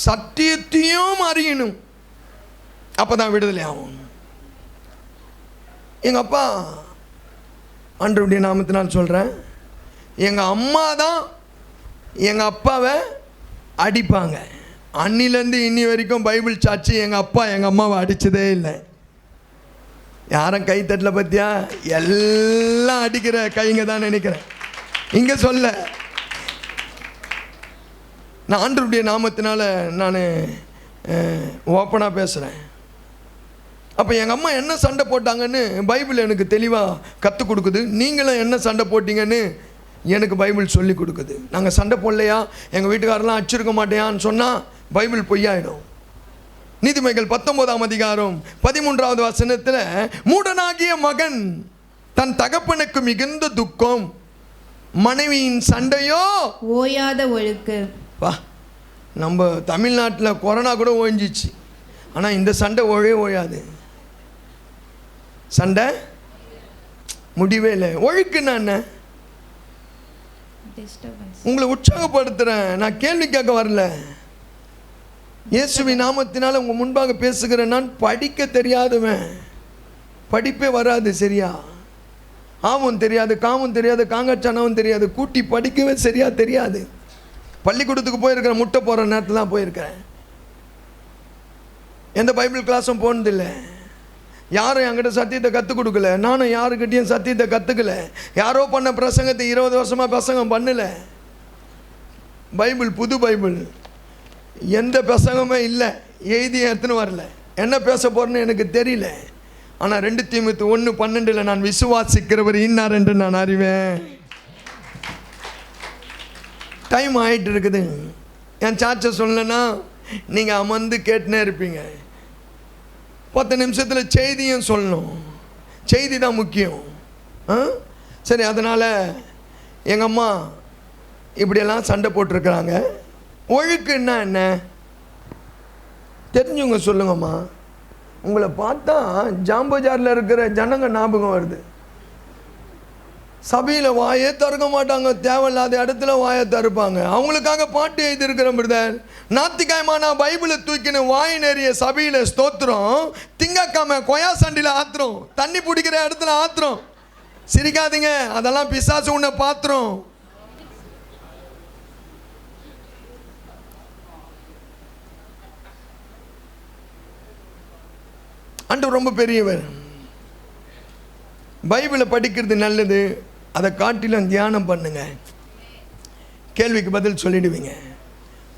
சத்தியத்தையும் அறியணும். அப்பதான் விடுதலை ஆகும். எங்க அப்பா, ஆண்டவருடைய நாமத்தினால் சொல்றேன், எங்க அம்மா தான் எங்க அப்பாவை அடிப்பாங்க. அன்னிலேருந்து இன்னி வரைக்கும் பைபிள் சாட்சி எங்கள் அப்பா எங்கள் அம்மாவை அடித்ததே இல்லை. யாரும் கைத்தட்டல பற்றியா? எல்லாம் அடிக்கிற கைங்க தான் நினைக்கிறேன். இங்கே சொல்ல நான் ஆண்டவருடைய நாமத்தினால நான் ஓப்பனாக பேசுகிறேன். அப்போ எங்கள் அம்மா என்ன சண்டை போட்டாங்கன்னு பைபிள் எனக்கு தெளிவாக கற்றுக் கொடுக்குது. நீங்களும் என்ன சண்டை போட்டிங்கன்னு எனக்கு பைபிள் சொல்லி கொடுக்குது. நாங்கள் சண்டை போடலையா, எங்கள் வீட்டுக்காரெல்லாம் அடிச்சிருக்க மாட்டேயான்னு சொன்னால் பைபிள் பொய்யாயிடும். நீதிமொழிகள் 19:13 மூடனாகிய மகன் தன் தகப்பனுக்கு மிகுந்த துக்கம், மனைவியின் சண்டையோ ஓயாத ஒழுக்கு. வா, நம்ம தமிழ்நாட்டில் கொரோனா கூட ஓய்ஞ்சிச்சு, ஆனால் இந்த சண்டை ஓயாது. சண்டை முடிவே இல்லை. ஒழுக்குன்னா என்ன? உங்களை உற்சாகப்படுத்துகிறேன், நான் கேள்வி கேட்க வரல. இயேசுவின் நாமத்தினால உங்கள் முன்பாக பேசுகிறேன். நான் படிக்க தெரியாதுவன், படிப்பே வராது சரியா. ஆவும் தெரியாது, காவும் தெரியாது, காங்கச்சானாவும் தெரியாது, கூட்டி படிக்கவே சரியா தெரியாது. பள்ளிக்கூடத்துக்கு போயிருக்கிறேன், முட்டை போகிற நேரத்தில் தான் போயிருக்கிறேன். எந்த பைபிள் கிளாஸும் போனதில்லை. யாரும் என்கிட்ட சத்தியத்தை கற்றுக் கொடுக்கல, நானும் யாருக்கிட்டையும் சத்தியத்தை கற்றுக்கல. யாரோ பண்ண பிரசங்கத்தை 20 வருஷமாக பிரசங்கம் பண்ணல. பைபிள் புது பைபிள், எந்த பிரசங்கமே இல்லை, எழுதி எடுத்துன்னு வரல. என்ன பேச போகிறேன்னு எனக்கு தெரியல. ஆனால் 2 தீமோத்தேயு 1:12 நான் விசுவாசிக்கிறவர் இன்னார் என்று நான் அறிவேன். டைம் ஆகிட்டு இருக்குது. என் சார்ச்சை சொல்லலைன்னா நீங்கள் அமர்ந்து கேட்டுனே இருப்பீங்க. 10 நிமிஷத்தில் செய்தியும் சொல்லணும். செய்தி தான் முக்கியம். சரி, அதனால் எங்கள் அம்மா இப்படியெல்லாம் சண்டை போட்டிருக்கிறாங்க. ஒழுக்குன்னா என்ன தெரிஞ்சவங்க சொல்லுங்கம்மா. உங்களை பார்த்தா ஜாம்பஜாரில் இருக்கிற ஜனங்க ஞாபகம் வருது. சபையில் வாயே திறக்க மாட்டாங்க, தேவையில்லாத இடத்துல வாயை திறப்பாங்க. அவங்களுக்காக பாட்டு எழுதியிருக்கிறேன் பிரதர். ஞாயிற்றுக்கிழமை நான் பைபிளை தூக்கின்னு வாய் நிறைய சபையில் ஸ்தோத்திரம், திங்கக்கிழமை கொயா சண்டியில் ஆத்திரம், தண்ணி பிடிக்கிற இடத்துல ஆத்திரம். சிரிக்காதீங்க, அதெல்லாம் பிசாசு உன்னை பாத்திரம். ஆண்டவர் ரொம்ப பெரியவர். பைபிளை படிக்கிறது நல்லது, அதை காட்டிலும் தியானம் பண்ணுங்க, கேள்விக்கு பதில் சொல்லிடுவீங்க.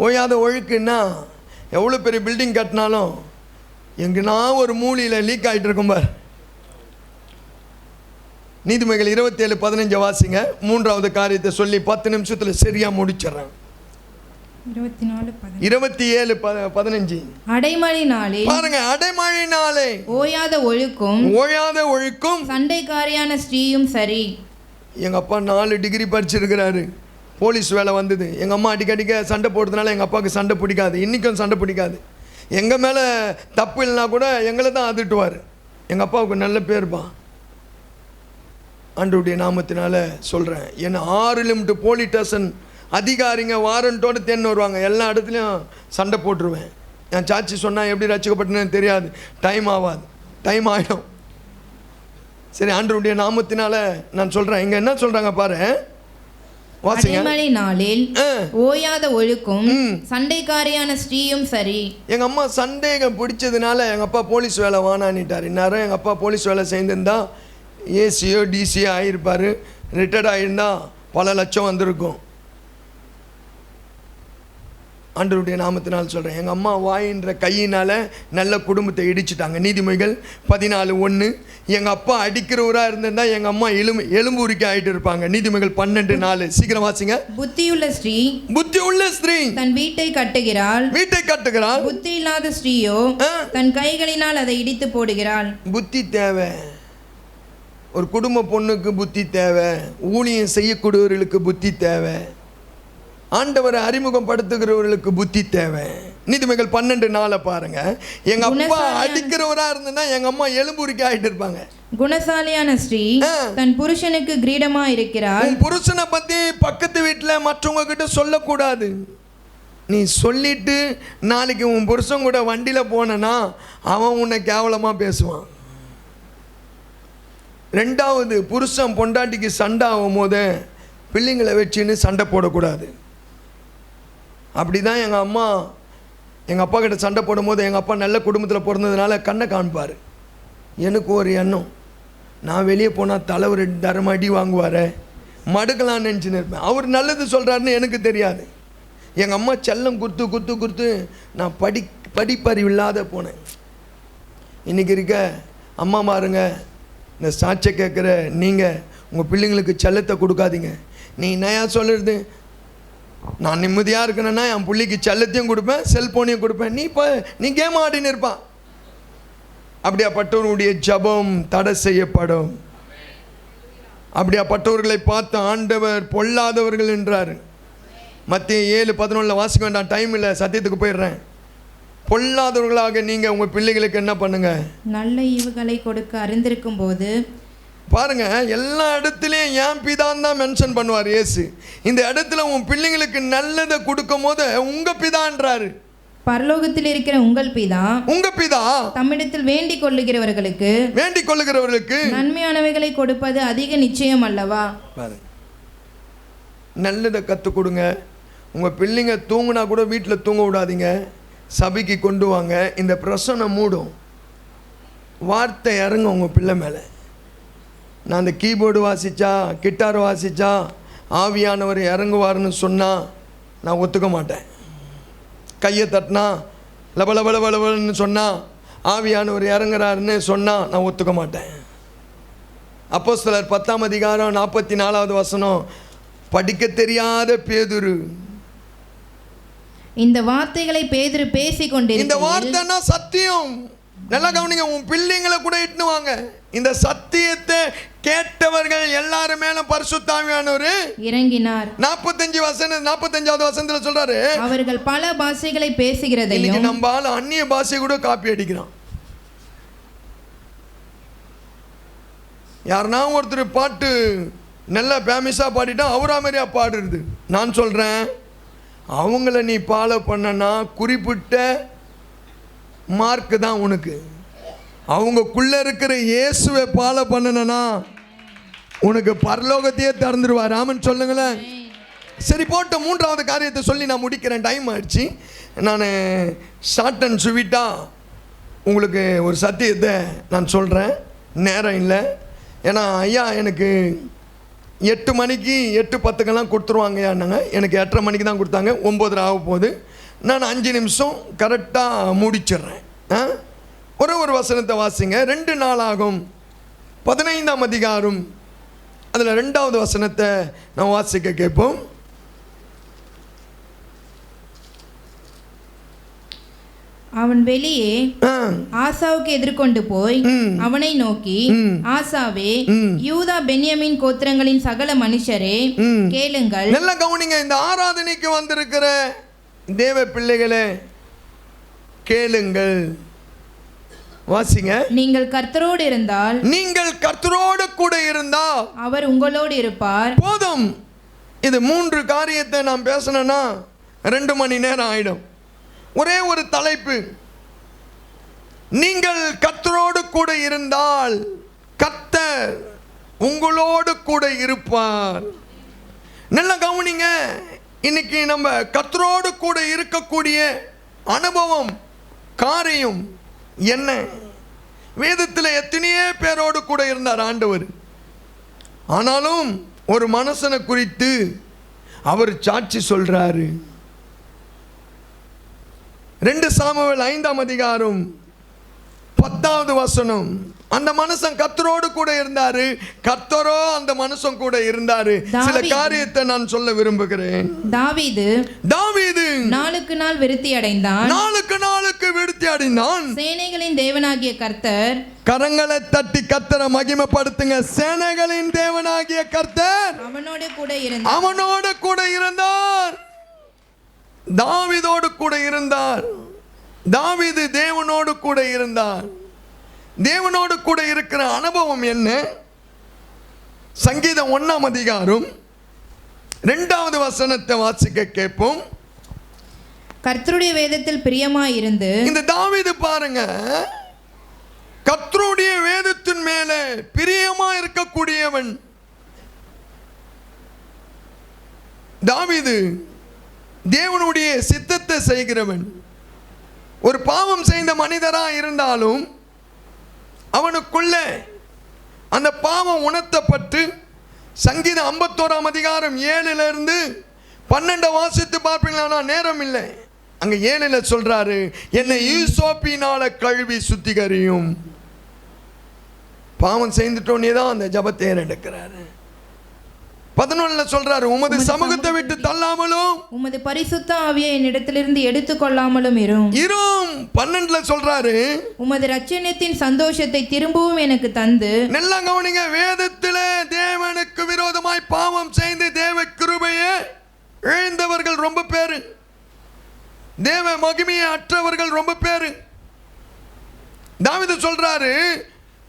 ஓயாத ஒழுக்குன்னா எவ்வளோ பெரிய பில்டிங் கட்டினாலும் எங்கன்னா ஒரு மூலையில் லீக் ஆகிட்டு இருக்கும் பார். நீதிமொழிகள் 27:15 வாசிங்க. 3வது காரியத்தை சொல்லி 10 நிமிஷத்தில் சரியாக முடிச்சிடறேன். 27:15 அடைமழை நாளே பாருங்க, அடைமழை நாளே ஓயாத ஒழுக்கும் சண்டைக்காரியான ஸ்ரீயும் சரி. எங்கள் அப்பா 4 டிகிரி படிச்சிருக்கிறாரு, போலீஸ் வேலை வந்தது. எங்கள் அம்மா அடிக்கடிக்க சண்டை போடுறதுனால எங்கள் அப்பாவுக்கு சண்டை பிடிக்காது, இன்றைக்கும் சண்டை பிடிக்காது. எங்கள் மேலே தப்பு இல்லைனா கூட எங்களை தான் அதிட்டுவார். எங்கள் அப்பாவுக்கு நல்ல பேர்ப்பா. ஆண்டவருடைய நாமத்தினால சொல்கிறேன். ஏன்னா 6 லிமிட் போலீஸ் ஸ்டேஷன் அதிகாரிங்க வாரண்டோடு தேன்னு வருவாங்க, எல்லா இடத்துலையும் சண்டை போட்டுருவேன். என் சாட்சி சொன்னால் எப்படி ரசிக்கப்பட்டேன்னு தெரியாது, டைம் ஆகிடும். சரி, ஆண்டவருடைய நாமத்தினால நான் சொல்கிறேன். இங்கே என்ன சொல்கிறாங்க பாரு, அடைமழை நாளில் ஓயாத ஒழுக்கும் சண்டைக்காரியான ஸ்ரீயும் சரி. எங்கள் அம்மா சண்டைங்க பிடிச்சதுனால எங்கள் அப்பா போலீஸ் வேலை வானான்னிட்டார். இந்நேரம் எங்கள் அப்பா போலீஸ் வேலை செய்திருந்தா ஏசியோ டிசியோ ஆகியிருப்பார், ரிட்டையர்ட் ஆகியிருந்தா பல லட்சம் வந்திருக்கும். ஆண்டவருடைய நாமத்தினால் சொல்கிறேன், எங்கள் அம்மா வாயின்ற கையினால் நல்ல குடும்பத்தை இடிச்சிட்டாங்க. நீதிமொழிகள் 14:1. எங்கள் அப்பா அடிக்கிறவராக இருந்திருந்தால் எங்கள் அம்மா எலும்பு உரிக்க ஆகிட்டு இருப்பாங்க. நீதிமொழிகள் 12:4. சீக்கிரம் வாசிங்க. புத்தியுள்ள ஸ்திரீ தன் வீட்டை கட்டுகிறாள். புத்தி இல்லாத ஸ்திரீயோ தன் கைகளினால் அதை இடித்து போடுகிறாள். புத்தி தேவை, ஒரு குடும்ப பொண்ணுக்கு புத்தி தேவை, ஊழியம் செய்யக்கூடியவர்களுக்கு புத்தி தேவை, ஆண்டவரை அறிமுகப்படுத்துகிறவர்களுக்கு புத்தி தேவை. நீதிமொழிகள் 12:4 பாருங்க. எங்க அப்பா அடிக்கிறவரா இருந்தனா எங்க அம்மா எலும்புரிக்க ஆயிட்டு இருப்பாங்க. குணசாலியான ஸ்ரீ தன் புருஷனுக்கு கிரீடமா இருக்கிறாள். உன் புருஷனை பத்தி பக்கத்து வீட்டில் மற்றவங்க கிட்ட சொல்லக்கூடாது. நீ சொல்லிட்டு நாளைக்கு உன் புருஷன் கூட வண்டியில் போனனா அவன் உன்னை கேவலமாக பேசுவான். 2வது, புருஷன் பொண்டாட்டிக்கு சண்டை ஆகும் போது பிள்ளைங்களை வச்சுன்னு சண்டை போடக்கூடாது. அப்படி தான் எங்கள் அம்மா எங்கள் அப்பா கிட்ட சண்டை போடும்போது எங்கள் அப்பா நல்ல குடும்பத்தில் பிறந்ததுனால கண்ணை காண்பார். எனக்கு ஒரு எண்ணம், நான் வெளியே போனால் தலைவர் 2 தரம் அடி வாங்குவார், மடுக்கலான்னு நினச்சின்னு இருப்பேன். அவர் நல்லது சொல்கிறாருன்னு எனக்கு தெரியாது. எங்கள் அம்மா செல்லம் குத்து நான் படிப்பறிவு இல்லாத போனேன். இன்றைக்கி இருக்க அம்மா மாருங்க, இந்த சாட்சியை கேட்குற நீங்கள் உங்கள் பிள்ளைங்களுக்கு செல்லத்தை கொடுக்காதீங்க. நீ என்னையா சொல்லுறது, நான் நிம்மதியாக இருக்கணும்னா என் பிள்ளைக்கு செல்லத்தையும் கொடுப்பேன், செல்ஃபோனையும் கொடுப்பேன், நீ கேம் ஆடின்னு இருப்பான். அப்படியாப்பட்டவர்களுடைய ஜபம் தடை செய்யப்படும். அப்படியாப்பட்டவர்களை பார்த்து ஆண்டவர் பொல்லாதவர்கள் என்றார். மத்திய 7:11 வாசிக்க வேண்டாம், டைம் இல்லை, சத்தியத்துக்கு போயிடுறேன். பொல்லாதவர்களாக நீங்கள் உங்கள் பிள்ளைகளுக்கு என்ன பண்ணுங்க, நல்ல ஈவுகளை கொடுக்க அறிந்திருக்கும் போது பாருங்க. எல்லா இடத்துலையும் என் பிதான் தான் மென்ஷன் பண்ணுவார் இயேசு. இந்த இடத்துல உன் பிள்ளைங்களுக்கு நல்லதை கொடுக்கும் போது உங்க பிதான்றாரு. பரலோகத்தில் இருக்கிற உங்கள் பிதா தம்மிடத்தில் வேண்டிக் கொள்ளுகிறவர்களுக்கு நன்மையானவைகளை கொடுப்பது அதிக நிச்சயம் அல்லவா. நல்லதை கற்றுக் கொடுங்க. உங்கள் பிள்ளைங்க தூங்குனா கூட வீட்டில் தூங்க விடாதீங்க, சபைக்கு கொண்டு வாங்க. இந்த பிரசனம் மூடும், வார்த்தை இறங்க உங்கள் பிள்ளை மேலே. நான் அந்த கீபோர்டு வாசித்தா கிட்டார் வாசித்தா ஆவியானவர் இறங்குவார்னு சொன்னால் நான் ஒத்துக்க மாட்டேன். கையை தட்டினா லபலபலபலன்னு சொன்னால் ஆவியானவர் இறங்குறாருன்னு சொன்னால் நான் ஒத்துக்க மாட்டேன். அப்போஸ்தலர் 10ஆம் அதிகாரம் 44வது வசனம், படிக்க தெரியாத பேதுரு. இந்த வார்த்தைகளை பேதுரு பேசிக் கொண்டிருக்கிறார். இந்த வார்த்தைன்னா சத்தியம். நல்லா கவனிங்க, உன் பிள்ளைங்களை கூட இட்டுன்னு வாங்க. இந்த சத்தியத்தை கேட்டவர்கள் எல்லாரும் மேல பரிசுத்த ஆவியானவர் இறங்கினார். 45வது வசனத்துல சொல்றாரு, அவர்கள் பல பாஷைகளை பேசுகிறதையும். இன்னைக்கு நம்ம ஆளு அந்நிய பாஷை கூட காப்பி அடிக்கிறான். யாருன்னா ஒருத்தர் பாட்டு நல்லா ஃபேமஸா பாடிட்டா அவரா மாதிரியா பாடுறது. நான் சொல்றேன், அவங்கள நீ ஃபாலோ பண்ணனா குறிப்பிட்ட மார்க்கு தான் உனக்கு. அவங்கக்குள்ள இருக்கிற இயேசுவை ஃபாலோ பண்ணனா உனக்கு பரலோகத்தையே திறந்துடுவார். ஆமன் சொல்லுங்களேன். சரி, போட்ட 3வது காரியத்தை சொல்லி நான் முடிக்கிறேன், டைம் ஆயிடுச்சு. நான் ஷார்ட் அண்ட் ஸ்வீட்டாக உங்களுக்கு ஒரு சத்தியத்தை நான் சொல்கிறேன், நேரம் இல்லை. ஏன்னா ஐயா எனக்கு 8 மணிக்கு 8:10 கொடுத்துருவாங்கய்யான்னாங்க. எனக்கு 8:30 மணிக்கு தான் கொடுத்தாங்க. 9:30 ஆக போகுது. நான் 5 நிமிஷம் கரெக்டாக முடிச்சிடுறேன். ஒரு வசனத்தை வாசிங்க. 2 நாளாகும் 15ஆம் அதிகாரம் அதில் 2வது வசனத்தை நான் வாசிக்க கேட்போம். அவன் வெளியே ஆசாவுக்கு எதிர்கொண்டு போய் அவனை நோக்கி, ஆசாவே, யூதா பென்யமீன் கோத்திரங்களின் சகல மனுஷரே, கேளுங்கள். நல்ல கவனிங்க. இந்த ஆராதனைக்கு வந்திருக்கிற தேவ பிள்ளைகளே கேளுங்கள். வாசிங்க. நீங்கள் கர்த்தரோடு இருந்தால், நீங்கள் கர்த்தரோடு கூட இருந்தால் அவர் உங்களோடு இருப்பார். போதும். இது 3 காரியத்தை நான் பேசணும்னா 2 மணி நேரம் ஆயிடும். ஒரே ஒரு தலைப்பு. நீங்கள் கர்த்தரோடு கூட இருந்தால் கர்த்தர் உங்களோடு கூட இருப்பார். நல்ல கவனிங்க. இன்னைக்கு நம்ம கர்த்தரோடு கூட இருக்கக்கூடிய அனுபவம் காரியம் என்ன? வேதத்தில் எத்தனையோ பேரோடு கூட இருந்தார் ஆண்டவர். ஆனாலும் ஒரு மனுஷனை குறித்து அவர் சாட்சி சொல்றாரு. 2 சாமுவேல் 5ஆம் அதிகாரம் 10வது வசனம். அந்த மனுஷன் கர்த்தரோடு கூட இருந்தாரு. கர்த்தரோ அந்த மனுஷன் கூட இருந்தாரு. சில காரியத்தை நான் சொல்ல விரும்புகிறேன். தாவீது நாளுக்கு நாள் விருத்தி அடைந்தான். சேனைகளின் தேவனாகிய கர்த்தர். கரங்களை தட்டி கர்த்தரை மகிமைப்படுத்துங்க. சேனைகளின் தேவனாகிய கர்த்தர் அவனோடு கூட இருந்தார். தாவீதோடு கூட இருந்தார். தாவீது தேவனோடு கூட இருந்தார். தேவனோடு கூட இருக்கிற அனுபவம் என்ன? சங்கீதம் 1ஆம் அதிகாரம் 2வது வசனத்தை வாசிக்க கேட்போம். கர்த்தருடைய வேதத்தில் பிரியமாயிருந்து. இந்த தாவீது பாருங்க, கர்த்தருடைய வேதத்தின் மேலே பிரியமா இருக்கக்கூடியவன் தாவீது. தேவனுடைய சித்தத்தை செய்கிறவன். ஒரு பாவம் செய்த மனிதராக இருந்தாலும் அவனுக்குள்ள அந்த பாவம் உணர்த்தப்பட்டு சங்கீதம் 51ஆம் அதிகாரம் 7லிருந்து 12 வாசித்து பார்ப்பீங்களா? நேரம் இல்லை. அங்க 7ல் சொல்றாரு, என்னை ஈசோப்பினால கழுவி சுத்திகரியும். பாவம் செய்துட்டோன்னே தான் அந்த ஜபத்தை எடுக்கிறாரு. 11ல் சொல்றாரு, உமது சமூகத்தை விட்டு தள்ளாமலும் உமது பரிசுத்த ஆவியை என்னிடத்திலிருந்து எடுத்துக்கொள்ளாமலும் இரும். 12ல் சொல்றாரு, உமது இரட்சணியத்தின் சந்தோஷத்தை திரும்பவும் எனக்கு தந்து. நல்லா கவனிங்க. வேதத்திலே தேவனுக்கு விரோதமாய் பாவம் செய்து தேவ கிருபையை இழந்தவர்கள் ரொம்ப பேரு. தேவ மகிமையை அற்றவர்கள் ரொம்ப பேரு. தாவீது சொல்றாரு,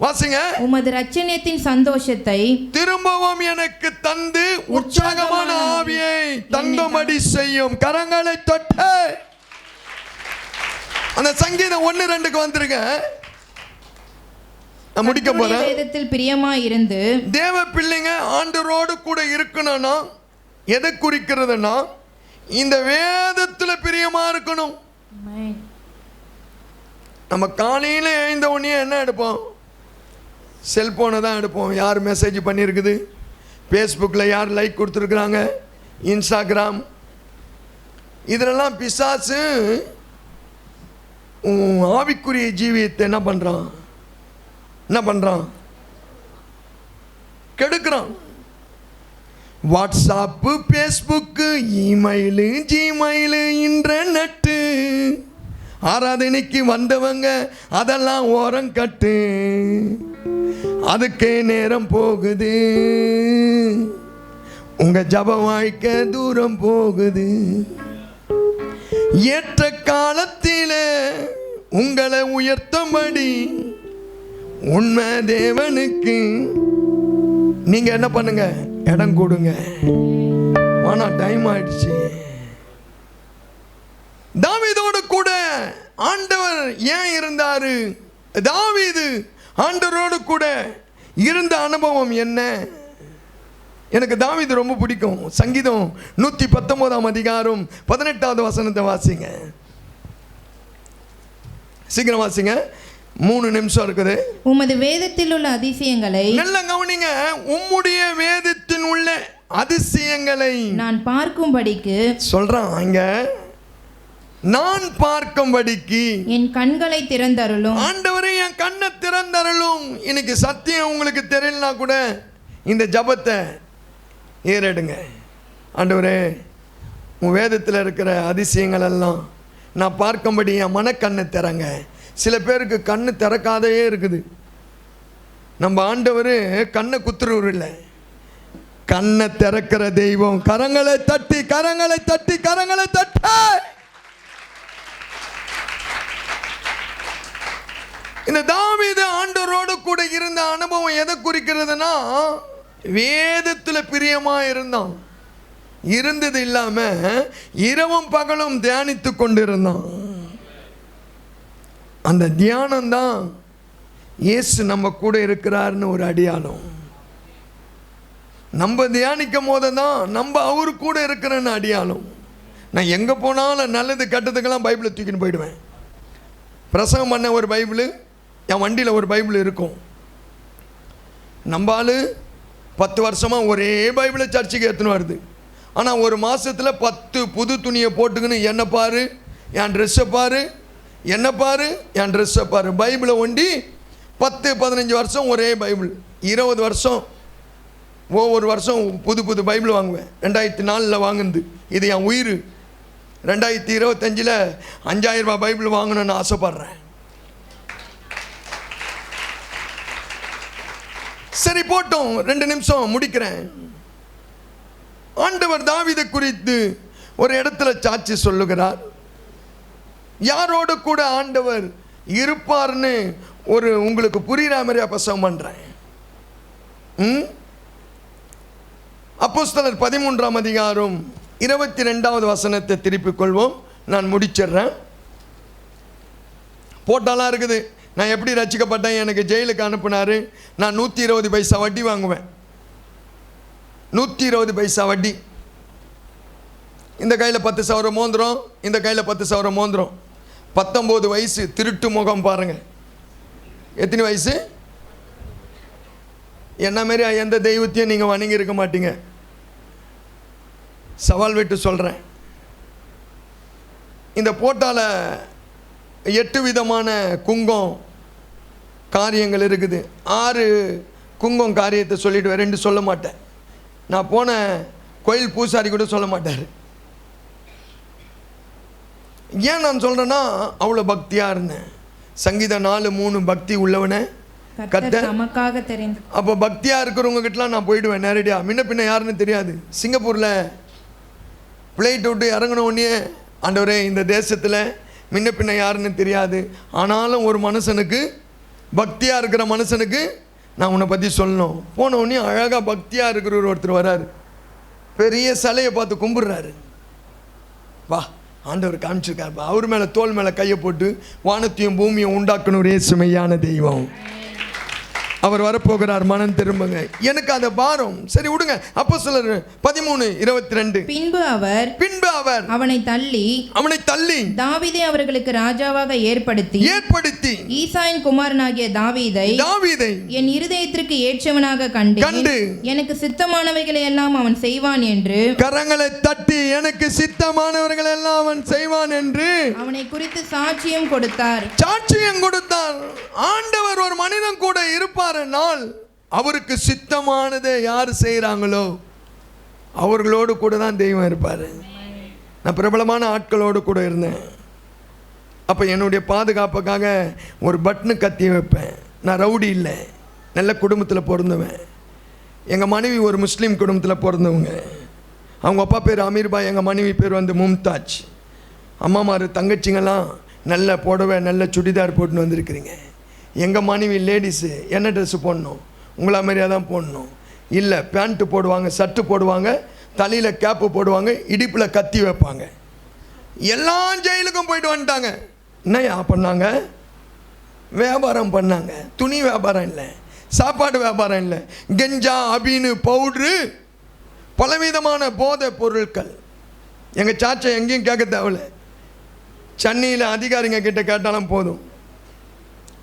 வாசிங்க. உமது இரட்சணியத்தின் சந்தோஷத்தை திரும்பவும் எனக்கு தந்து உற்சாகமான ஆவியை தங்கும்படி செய்யும். கரங்களை தொட்டு அந்த சங்கீதம் 1-2க்கு வந்துருங்க. நான் முடிக்க போறேன். வேதத்தில் பிரியமாயிருந்து. தேவ பிள்ளைங்க ஆண்டவரோடு கூட இருக்கணும்னா எதை குறிக்கிறதுனா இந்த வேதத்துல பிரியமா இருக்கணும். நம்ம காலையில எழுந்த உடனே என்ன எடுப்போம்? செல்போனை தான் எடுப்போம். யார் மெசேஜ் பண்ணியிருக்குது, ஃபேஸ்புக்கில் யார் லைக் கொடுத்துருக்குறாங்க, இன்ஸ்டாகிராம், இதிலெல்லாம் பிசாசு ஆவிக்குரிய ஜீவியத்தை என்ன பண்ணுறான்? கெடுக்கிறான். WhatsApp, Facebook, email, Gmail, internet, ஆராதனைக்கு வந்தவங்க அதெல்லாம் ஓரம் கட்டு, அதுக்கே நேரம் போகுது, உங்க ஜப வாழ்க்கை தூரம் போகுது. ஏற்ற காலத்தில உங்களை உயர்த்தும்படி உண்மை தேவனுக்கு நீங்க என்ன பண்ணுங்க? இடம் கொடுங்க. ஆனா டைம் ஆயிடுச்சு. தாவீதோடு கூட ஆண்டவர் ஏன் இருந்தாரு? தாவீது ஆண்டவரோடு கூட இருந்த அனுபவம் என்ன? எனக்கு தாவீது ரொம்ப பிடிக்கும். சங்கீதம் 119ஆம் அதிகாரம் 18வது வசனத்தை வாசிங்க. சீக்கிரம் வாசிங்க. 3 நிமிஷம் இருக்குது. உமது வேதத்தில் உள்ள அதிசயங்களை, நல்ல கவனிங்க, உம்முடைய வேதத்தின் உள்ள அதிசயங்களை நான் பார்க்கும்படிக்கு சொல்றான். இங்க நான் பார்க்கும்படிக்கு என் கண்களை திறந்தருளும். ஆண்டவரே என் கண்ணை திறந்தருளும். இன்னைக்கு சத்தியம் உங்களுக்கு தெரியலனா கூட இந்த ஜபத்தை ஏறெடுங்க. ஆண்டவரே உன் வேதத்தில் இருக்கிற அதிசயங்கள் எல்லாம் நான் பார்க்கும்படி என் மனக்கண்ணை திறங்க. சில பேருக்கு கண்ணு திறக்காதே இருக்குது. நம்ம ஆண்டவர் கண்ணை குத்துறவர் இல்லை, கண்ணை திறக்கிற தெய்வம். கரங்களை தட்டி கரங்களை தட்டி கரங்களை தட்ட. இந்த தாவீது ஆண்டவரோடு கூட இருந்த அனுபவம் எதை குறிக்கிறதுனா, வேதத்தில் பிரியமா இருந்தான். இருந்தது இல்லாம இரவும் பகலும் தியானித்து கொண்டிருந்தான். அந்த தியானம் தான் இயேசு நம்ம கூட இருக்கிறார்னு ஒரு அடையாளம். நம்ம தியானிக்கும் போது தான் நம்ம அவரு கூட இருக்கிறன்னு அடையாளம். நான் எங்கே போனாலும் நல்லது கெட்டதுக்கெல்லாம் பைபிளை தூக்கின்னு போயிடுவேன். பிரசங்கம் பண்ண ஒரு பைபிள், என் வண்டியில் ஒரு பைபிள் இருக்கும். நம்ம ஆள் 10 வருஷமாக ஒரே பைபிளை சர்ச்சுக்கு எடுத்துன்னு வருது. ஆனால் ஒரு மாதத்தில் 10 புது துணியை போட்டுக்கின்னு என்ன பாரு என் ட்ரெஸ்ஸை பாரு, என்ன பாரு என் ட்ரெஸ்ஸை பாரு. பைபிளை ஒண்டி 10-15 வருஷம் ஒரே பைபிள். 20 வருஷம் ஒவ்வொரு வருஷம் புது புது பைபிள் வாங்குவேன். 2004 வாங்குனது. இது என் உயிர். 2025 5000 ரூபாய் பைபிள் வாங்கணும்னு ஆசைப்படுறேன். சரி போட்டோம், 2 நிமிஷம் முடிக்கிறேன். ஆண்டவர் தாவீதை குறித்து ஒரு இடத்துல சாட்சி சொல்லுகிறார். யாரோடு கூட ஆண்டவர் இருப்பார்னு ஒரு உங்களுக்கு புரிகிற மாதிரி பிரசங்கம் பண்றேன். அப்போஸ்தலர் 13ஆம் அதிகாரம் 22வது வசனத்தை திருப்பிக் கொள்வோம். நான் முடிச்சிடுறேன். போட்டாலாம் இருக்குது. நான் எப்படி ரட்சிக்கப்பட்டேன், எனக்கு ஜெயிலுக்கு அனுப்புனாரு. நான் 120 பைசா வட்டி வாங்குவேன். 120 பைசா வட்டி. இந்த கையில் 10,000 மோந்திரம், இந்த கையில் 10,000 மோந்திரம். 19 வயசு. திருட்டு முகம் பாருங்க. எத்தனை வயசு? என்ன மாரி எந்த தெய்வத்தையும் நீங்கள் வணங்கி இருக்க மாட்டீங்க. சவால் விட்டு சொல்கிறேன். இந்த போட்டால 8 விதமான குங்கம் காரியங்கள் இருக்குது. 6 குங்கம் காரியத்தை சொல்லிட்டு 2 சொல்ல மாட்டேன். நான் போன கோயில் பூசாரி கூட சொல்ல மாட்டார். ஏன் நான் சொல்கிறேன்னா, அவ்வளோ பக்தியாக இருந்தேன். சங்கீதம் 4:3 பக்தி உள்ளவனே கர்த்தர் நமக்காக தெரிந்து. அப்போ பக்தியாக இருக்கிறவங்க கிட்டலாம் நான் போயிடுவேன் நேரடியாக. முன்ன பின்ன யாருன்னு தெரியாது. சிங்கப்பூரில் பிளேட் விட்டு இறங்கின உடனே, ஆண்டவரே இந்த தேசத்தில் முன்ன பின்ன யாருன்னு தெரியாது, ஆனாலும் ஒரு மனுஷனுக்கு பக்தியாக இருக்கிற மனுஷனுக்கு நான் உன்னை பற்றி சொல்லணும். போன உடனே அழகாக பக்தியாக இருக்கிற ஒருத்தர் வராரு. பெரிய சிலையை பார்த்து கும்பிட்றாரு. வா, ஆண்டவர் காமிச்சிருக்காரு. அவர் மேலே தோல் மேலே கையை போட்டு வானத்தையும் பூமியும் உண்டாக்கணும் இயேசு மெய்யான தெய்வம். அவர் வரப்போகிறார், மனம் திரும்புங்க. எனக்கு அந்த பாரம். சரி விடுங்க. அப்போஸ்தலர் 13:22. பின்பு அவர் அவனை தள்ளி தாவீதை அவர்களுக்கு ராஜாவாக ஏற்படுத்தி ஈசாயின் குமாரனாகிய தாவீதை என் இருதயத்திற்கு ஏற்றவனாக கண்டு எனக்கு சித்தமானவைகளை எல்லாம் அவன் செய்வான் என்று, கரங்களை தட்டி எனக்கு சித்தமானவர்கள் எல்லாம் அவன் செய்வான் என்று அவனை குறித்து சாட்சியம் கொடுத்தார். ஆண்டவர் ஒரு மனிதன் கூட இருப்பார். அவருக்கு சித்தமானதை யார் செய்கிறாங்களோ அவர்களோடு கூட தான் தெய்வம் இருப்பார். நான் பிரபலமான ஆட்களோடு கூட இருந்தேன். அப்போ என்னுடைய பாதுகாப்புக்காக ஒரு பட்னு கத்தி வைப்பேன். நான் ரவுடி இல்லை, நல்ல குடும்பத்தில் பிறந்தவன். எங்கள் மனைவி ஒரு முஸ்லீம் குடும்பத்தில் பிறந்தவங்க. அவங்க அப்பா பேர் அமீர்பாய், எங்கள் மனைவி பேர் வந்து மும்தாஜ். அம்மாமார் தங்கச்சிங்கெல்லாம் நல்ல புடவை நல்ல சுடிதார் போட்டுன்னு வந்திருக்கிறீங்க. எங்கள் மனைவி லேடிஸு என்ன ட்ரெஸ்ஸு போடணும், உங்களா மாதிரியாக தான் போடணும். இல்லை, பேண்ட்டு போடுவாங்க, சர்ட்டு போடுவாங்க, தலையில் கேப்பு போடுவாங்க, இடுப்பில் கத்தி வைப்பாங்க. எல்லாம் ஜெயிலுக்கும் போயிட்டு வந்துட்டாங்க. என்னையா பண்ணாங்க? வியாபாரம் பண்ணாங்க. துணி வியாபாரம் இல்லை, சாப்பாடு வியாபாரம் இல்லை, கெஞ்சா அபீனு பவுட்ரு பலவிதமான போதை பொருட்கள். எங்கள் சாச்சை எங்கேயும் கேட்க தேவையில்லை. சென்னையில் அதிகாரிங்க கிட்ட கேட்டாலும் போதும்.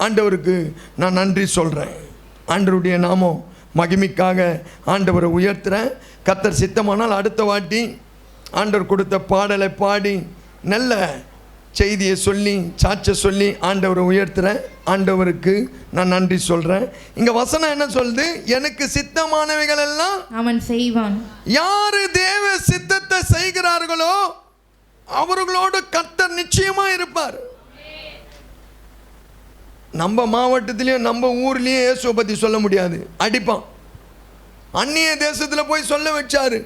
ஆண்டவருக்கு நான் நன்றி சொல்கிறேன். ஆண்டவருடைய நாமம் மகிமைக்காக ஆண்டவரை உயர்த்துறேன். கர்த்தர் சித்தமானால் அடுத்த வாட்டி ஆண்டவர் கொடுத்த பாடலை பாடி நல்ல செய்தியை சொல்லி சாட்சை சொல்லி ஆண்டவரை உயர்த்துறேன். ஆண்டவருக்கு நான் நன்றி சொல்கிறேன். இங்கே வசனம் என்ன சொல்லுது? எனக்கு சித்தமானவைகள் எல்லாம் அவன் செய்வான். யாரு தேவ சித்தத்தை செய்கிறார்களோ அவர்களோடு கர்த்தர் நிச்சயமா இருப்பார். நம்ம மாவட்டத்திலையும் நம்ம ஊர்லேயும் இயேசுவை பற்றி சொல்ல முடியாது, அடிப்பான். அந்நிய தேசத்தில் போய் சொல்ல வச்சாரு.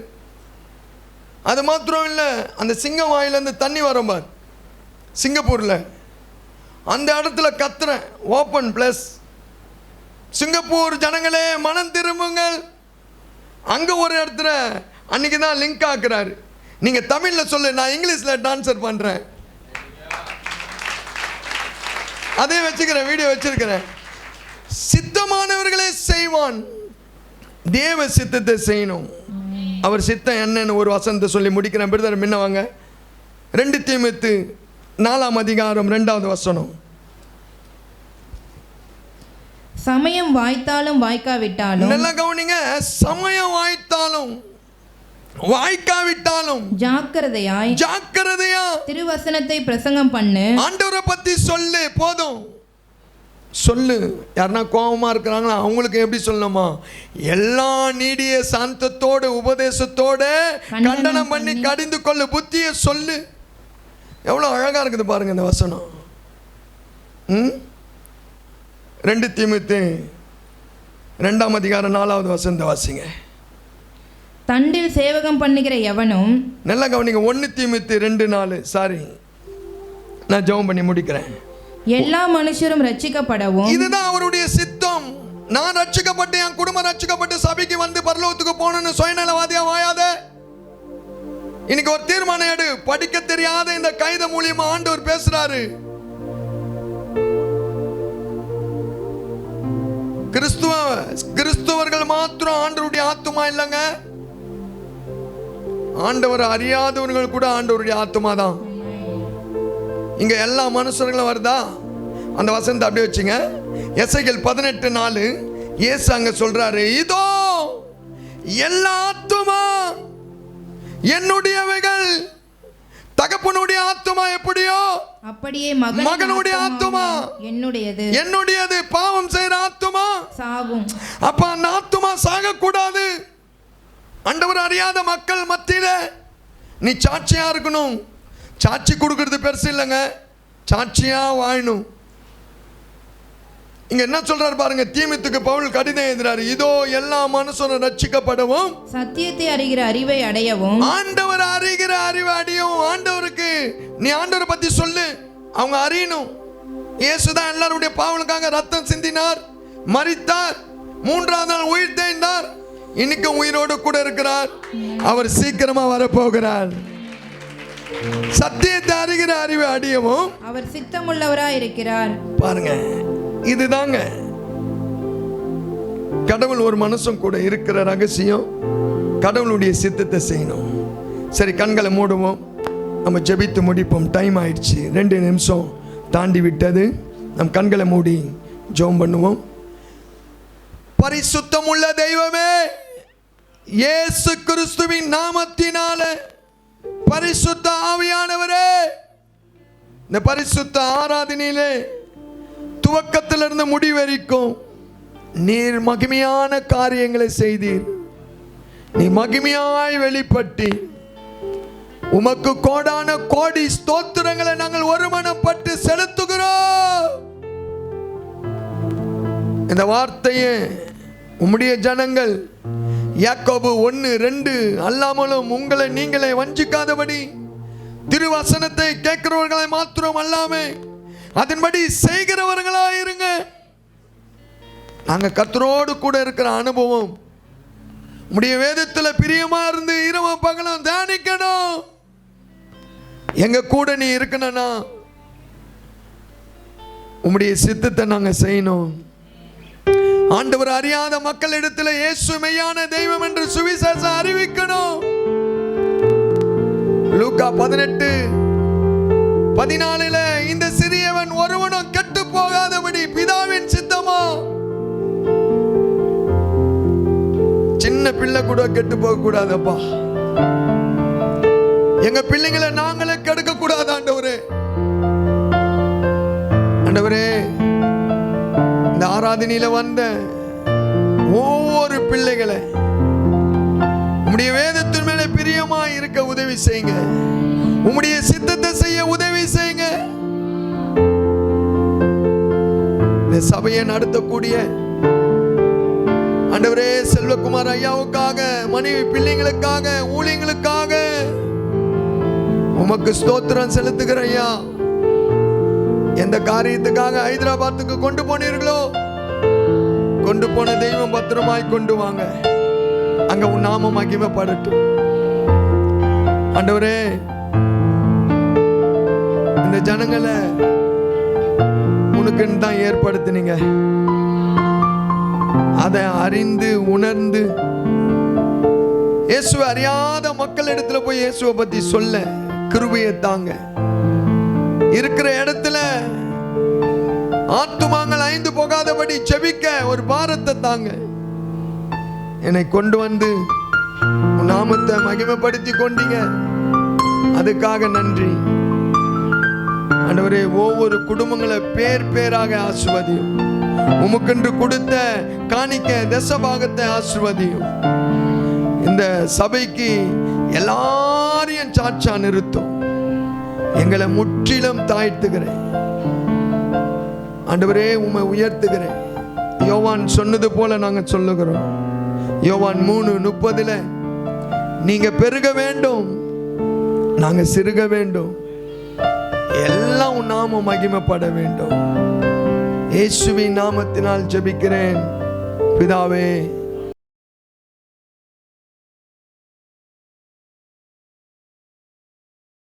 அது மாத்திரம் இல்லை, அந்த சிங்கம் வாயிலேருந்து தண்ணி வரும் பார் சிங்கப்பூரில், அந்த இடத்துல கத்துறேன், ஓப்பன் பிளஸ் சிங்கப்பூர் ஜனங்களே மனம் திரும்புங்கள். அங்கே ஒரு இடத்துல அன்றைக்கி தான் லிங்க் ஆக்குறாரு. நீங்கள் தமிழில் சொல்லு, நான் இங்கிலீஷில் டான்ஸர் பண்ணுறேன். அதே வச்சுக்கிறேன், வீடியோ வச்சிருக்கிறேன். சித்தமானவர்களே செய்வான். தேவ சித்தத்தை செய்யணும். அவர் சித்தம் என்னன்னு ஒரு வசனத்தை சொல்லி முடிக்கிறேன். பிரதர் முன்ன வாங்க. 2 தீமோத்தேயு 4ஆம் அதிகாரம் 2வது வசனம். சமயம் வாய்த்தாலும் வாய்க்காவிட்டாலும், நல்லா கவனிங்க, சமயம் வாய்த்தாலும் வாய்க்காவிட்டாலும் ஜாக்கிரதையா திருவசனத்தை பிரசங்கம் பண்ணு. ஆண்டவரை பத்தி சொல்லு, போதும் சொல்லு. யாருன்னா கோபமா இருக்கிறாங்களா அவங்களுக்கு எப்படி சொல்லணுமா? எல்லா நீடிய சாந்தத்தோடு உபதேசத்தோடு கண்டனம் பண்ணி கடிந்து கொள்ளு, புத்தியை சொல்லு. எவ்வளோ அழகா இருக்குது பாருங்க இந்த வசனம். 2 தீமோத்தேயு 2ஆம் அதிகாரம் 4வது வசனத்தை வாசிங்க. தண்டில் சேவகம் பண்ணுகிற எவனும், நல்லா கவனிங்க. 1 தீமோத்தேயு 2:4. சாரி, நான் ஜெபம் பண்ணி முடிக்கிறேன். எல்லா மனுஷரும் ரட்சிக்கப்படவும், இதுதான் அவருடைய சித்தம். நான் ரட்சிக்கப்பட்டு என் குடும்பம் ரட்சிக்கப்பட்டு சபைக்கு வந்து பரலோகத்துக்கு போகணும்னு சுயநலவாதியா வாயாத. இன்னைக்கு ஒரு தீர்மானம் எடு. படிக்க தெரியாத இந்த கைத மூலியமா ஆண்டவர் பேசுறாரு. கிறிஸ்துவர்கள் மாத்திரம் ஆண்டவருடைய ஆத்துமா இல்லைங்க. ஆண்டவர் அறியாதவர்கள் கூட ஆண்டவருடைய ஆத்துமா தான். இங்க எல்லா மனுஷர்களும் வருதா? அந்த வசனத்தை அப்படியே வச்சுங்க. எசேக்கியேல் 18:4 இயேசு அங்க சொல்றாரு, இதோ எல்லா ஆத்துமா என்னுடையவைகள். தகப்பனுடைய ஆத்துமா எப்படியோ அப்படியே மகனுடைய ஆத்துமா என்னுடையது. பாவம் செய்யற ஆத்துமா சாகும். அப்ப அந்த ஆத்துமா சாக கூடாது. ஆண்டவர் அறியாத மக்கள் மத்தியில நீ சாட்சியா இருக்கணும். சாட்சி கொடுக்கறது பெருசு இல்லைங்க, சாட்சியா வாழணும். இங்க என்ன சொல்றாரு பாருங்க. தீமோத்தேயுக்கு பவுல் கடிதம் எழுதுறாரு, இதோ எல்லா மனுஷனும் ரட்சிக்கப்படவும் சத்தியத்தை அறிகிற அறிவை அடையவும். ஆண்டவர் அறிகிற அறிவை அடையவும். ஆண்டவருக்கு நீ ஆண்டவரை பத்தி சொல்லு, அவங்க அறியணும். இயேசுதான் எல்லாருடைய பாவலுக்காக ரத்தம் சிந்தினார், மரித்தார், 3ஆம் நாள் உயிர் தேய்ந்தார், இன்னைக்கும் உயிரோடு கூட இருக்கிறார். அவர் சீக்கிரமா வரப்போகிறார். சத்தியத்தை அறிகிற அறிவை அடையவும் அவர் சித்தமுள்ளவராய் இருக்கிறார். பாருங்க, இதுதாங்க கடவுள் ஒரு மனுஷன் கூட இருக்கிற ரகசியம். கடவுளுடைய சித்தத்தை செய்யணும். சரி, கண்களை மூடுவோம், நம்ம ஜெபித்து முடிப்போம். டைம் ஆயிடுச்சு, 2 நிமிஷம் தாண்டி விட்டது. நம் கண்களை மூடி ஜெபம் பண்ணுவோம். பரிசுத்தமுள்ள தெய்வமே, இயேசு கிறிஸ்துவின் நாமத்தினால பரிசுத்த ஆவியானவரே, இந்த பரிசுத்த ஆராதனையிலே துவக்கத்திலிருந்து முடிவரைக்கும் நீர் மகிமையான காரியங்களை செய்தீர். நீ மகிமையாய் வெளிப்பட்டு உமக்கு கோடான கோடி ஸ்தோத்திரங்களை நாங்கள் ஒருமனப்பட்டு செலுத்துகிறோம். இந்த வார்த்தையை உம்முடைய ஜனங்கள் யாக்கோபு 1:2 அல்லாமலும் உங்களை நீங்களே வஞ்சிக்காதபடி திருவசனத்தை கேட்கிறவர்களை மாத்திரம் அல்லாமே அதன்படி செய்கிறவர்களா இருங்க. நாங்க கர்த்தரோடு கூட இருக்கிற அனுபவம் உம்முடைய வேதத்தில் பிரியமா இருந்து இரவு பகலும் தியானிக்கணும். எங்க கூட நீ இருக்கணும்னா உம்முடைய சித்தத்தை நாங்க செய்யணும். ஆண்டவர் அறியாத மக்களிடத்தில் இயேசு மெய்யான தெய்வம் என்று சுவிசேஷம் அறிவிக்கணும். லூக்கா 18:14 இந்த சிறியவன் ஒருவனும் கெட்டு போகாதபடி பிதா பிள்ளை கூட கெட்டு போக கூடாதப்பா. எங்க பிள்ளைங்களை நாங்களே கெடுக்க கூடாது ஆண்டவரே. ஆண்டவரே, இந்த ஆராதனையில வந்த ஒவ்வொரு பிள்ளைகளை உம்முடைய வேதத்தின் மேல பிரியமா இருக்க உதவி செய்யுங்க. உம்முடைய சித்தத்தை செய்ய உதவி செய்யுங்க. இந்த சபையை நடத்தக்கூடிய ஆண்டவரே செல்வகுமார் ஐயாவுக்காக, மனைவி பிள்ளைங்களுக்காக, ஊழியங்களுக்காக உமக்கு ஸ்தோத்திரம் செலுத்துகிற ஐயா. எந்த காரியத்துக்காக ஹைதராபாத்துக்கு கொண்டு போனீர்களோ, கொண்டு போன தெய்வம் பத்திரமாய் கொண்டு வாங்க. அங்க உன் நாமம் மகிமைப்படட்டும் ஆண்டவரே. இந்த ஜனங்களை உனக்குன்னு தான் ஏற்படுத்தினீங்க. அதை அறிந்து உணர்ந்து இயேசுவை அறியாத மக்கள் இடத்துல போய் இயேசுவை பத்தி சொல்ல கிருபையை தாங்க. இருக்கிற இடத்துல ஆத்துமாங்கள் ஐந்து போகாதபடி ஜெபிக்க ஒரு பாரத்தை தாங்க. என்னை கொண்டு வந்து உன் நாமத்தை மகிமைப்படுத்தி கொண்டீங்க, அதுக்காக நன்றி ஆண்டவரே. ஒவ்வொரு குடும்பங்களை பேர் பேராக ஆசீர்வதியும். உமக்கென்று கொடுத்த காணிக்க தசபாகத்தை ஆசீர்வதியும். இந்த சபைக்கு எல்லாரையும் சாட்சா நிறுத்தும். எங்களை முற்றிலும் தாழ்த்துகிறேன் ஆண்டவரே, உம்மை உயர்த்துகிறேன். யோவான் சொன்னது போல நாங்க சொல்லுகிறோம். யோவான் 3:30 நீங்க பெருக வேண்டும், நாங்க சிறுக வேண்டும், எல்லாம் உன் நாமம் மகிமைப்பட வேண்டும். இயேசுவின் நாமத்தினால் ஜெபிக்கிறேன் பிதாவே.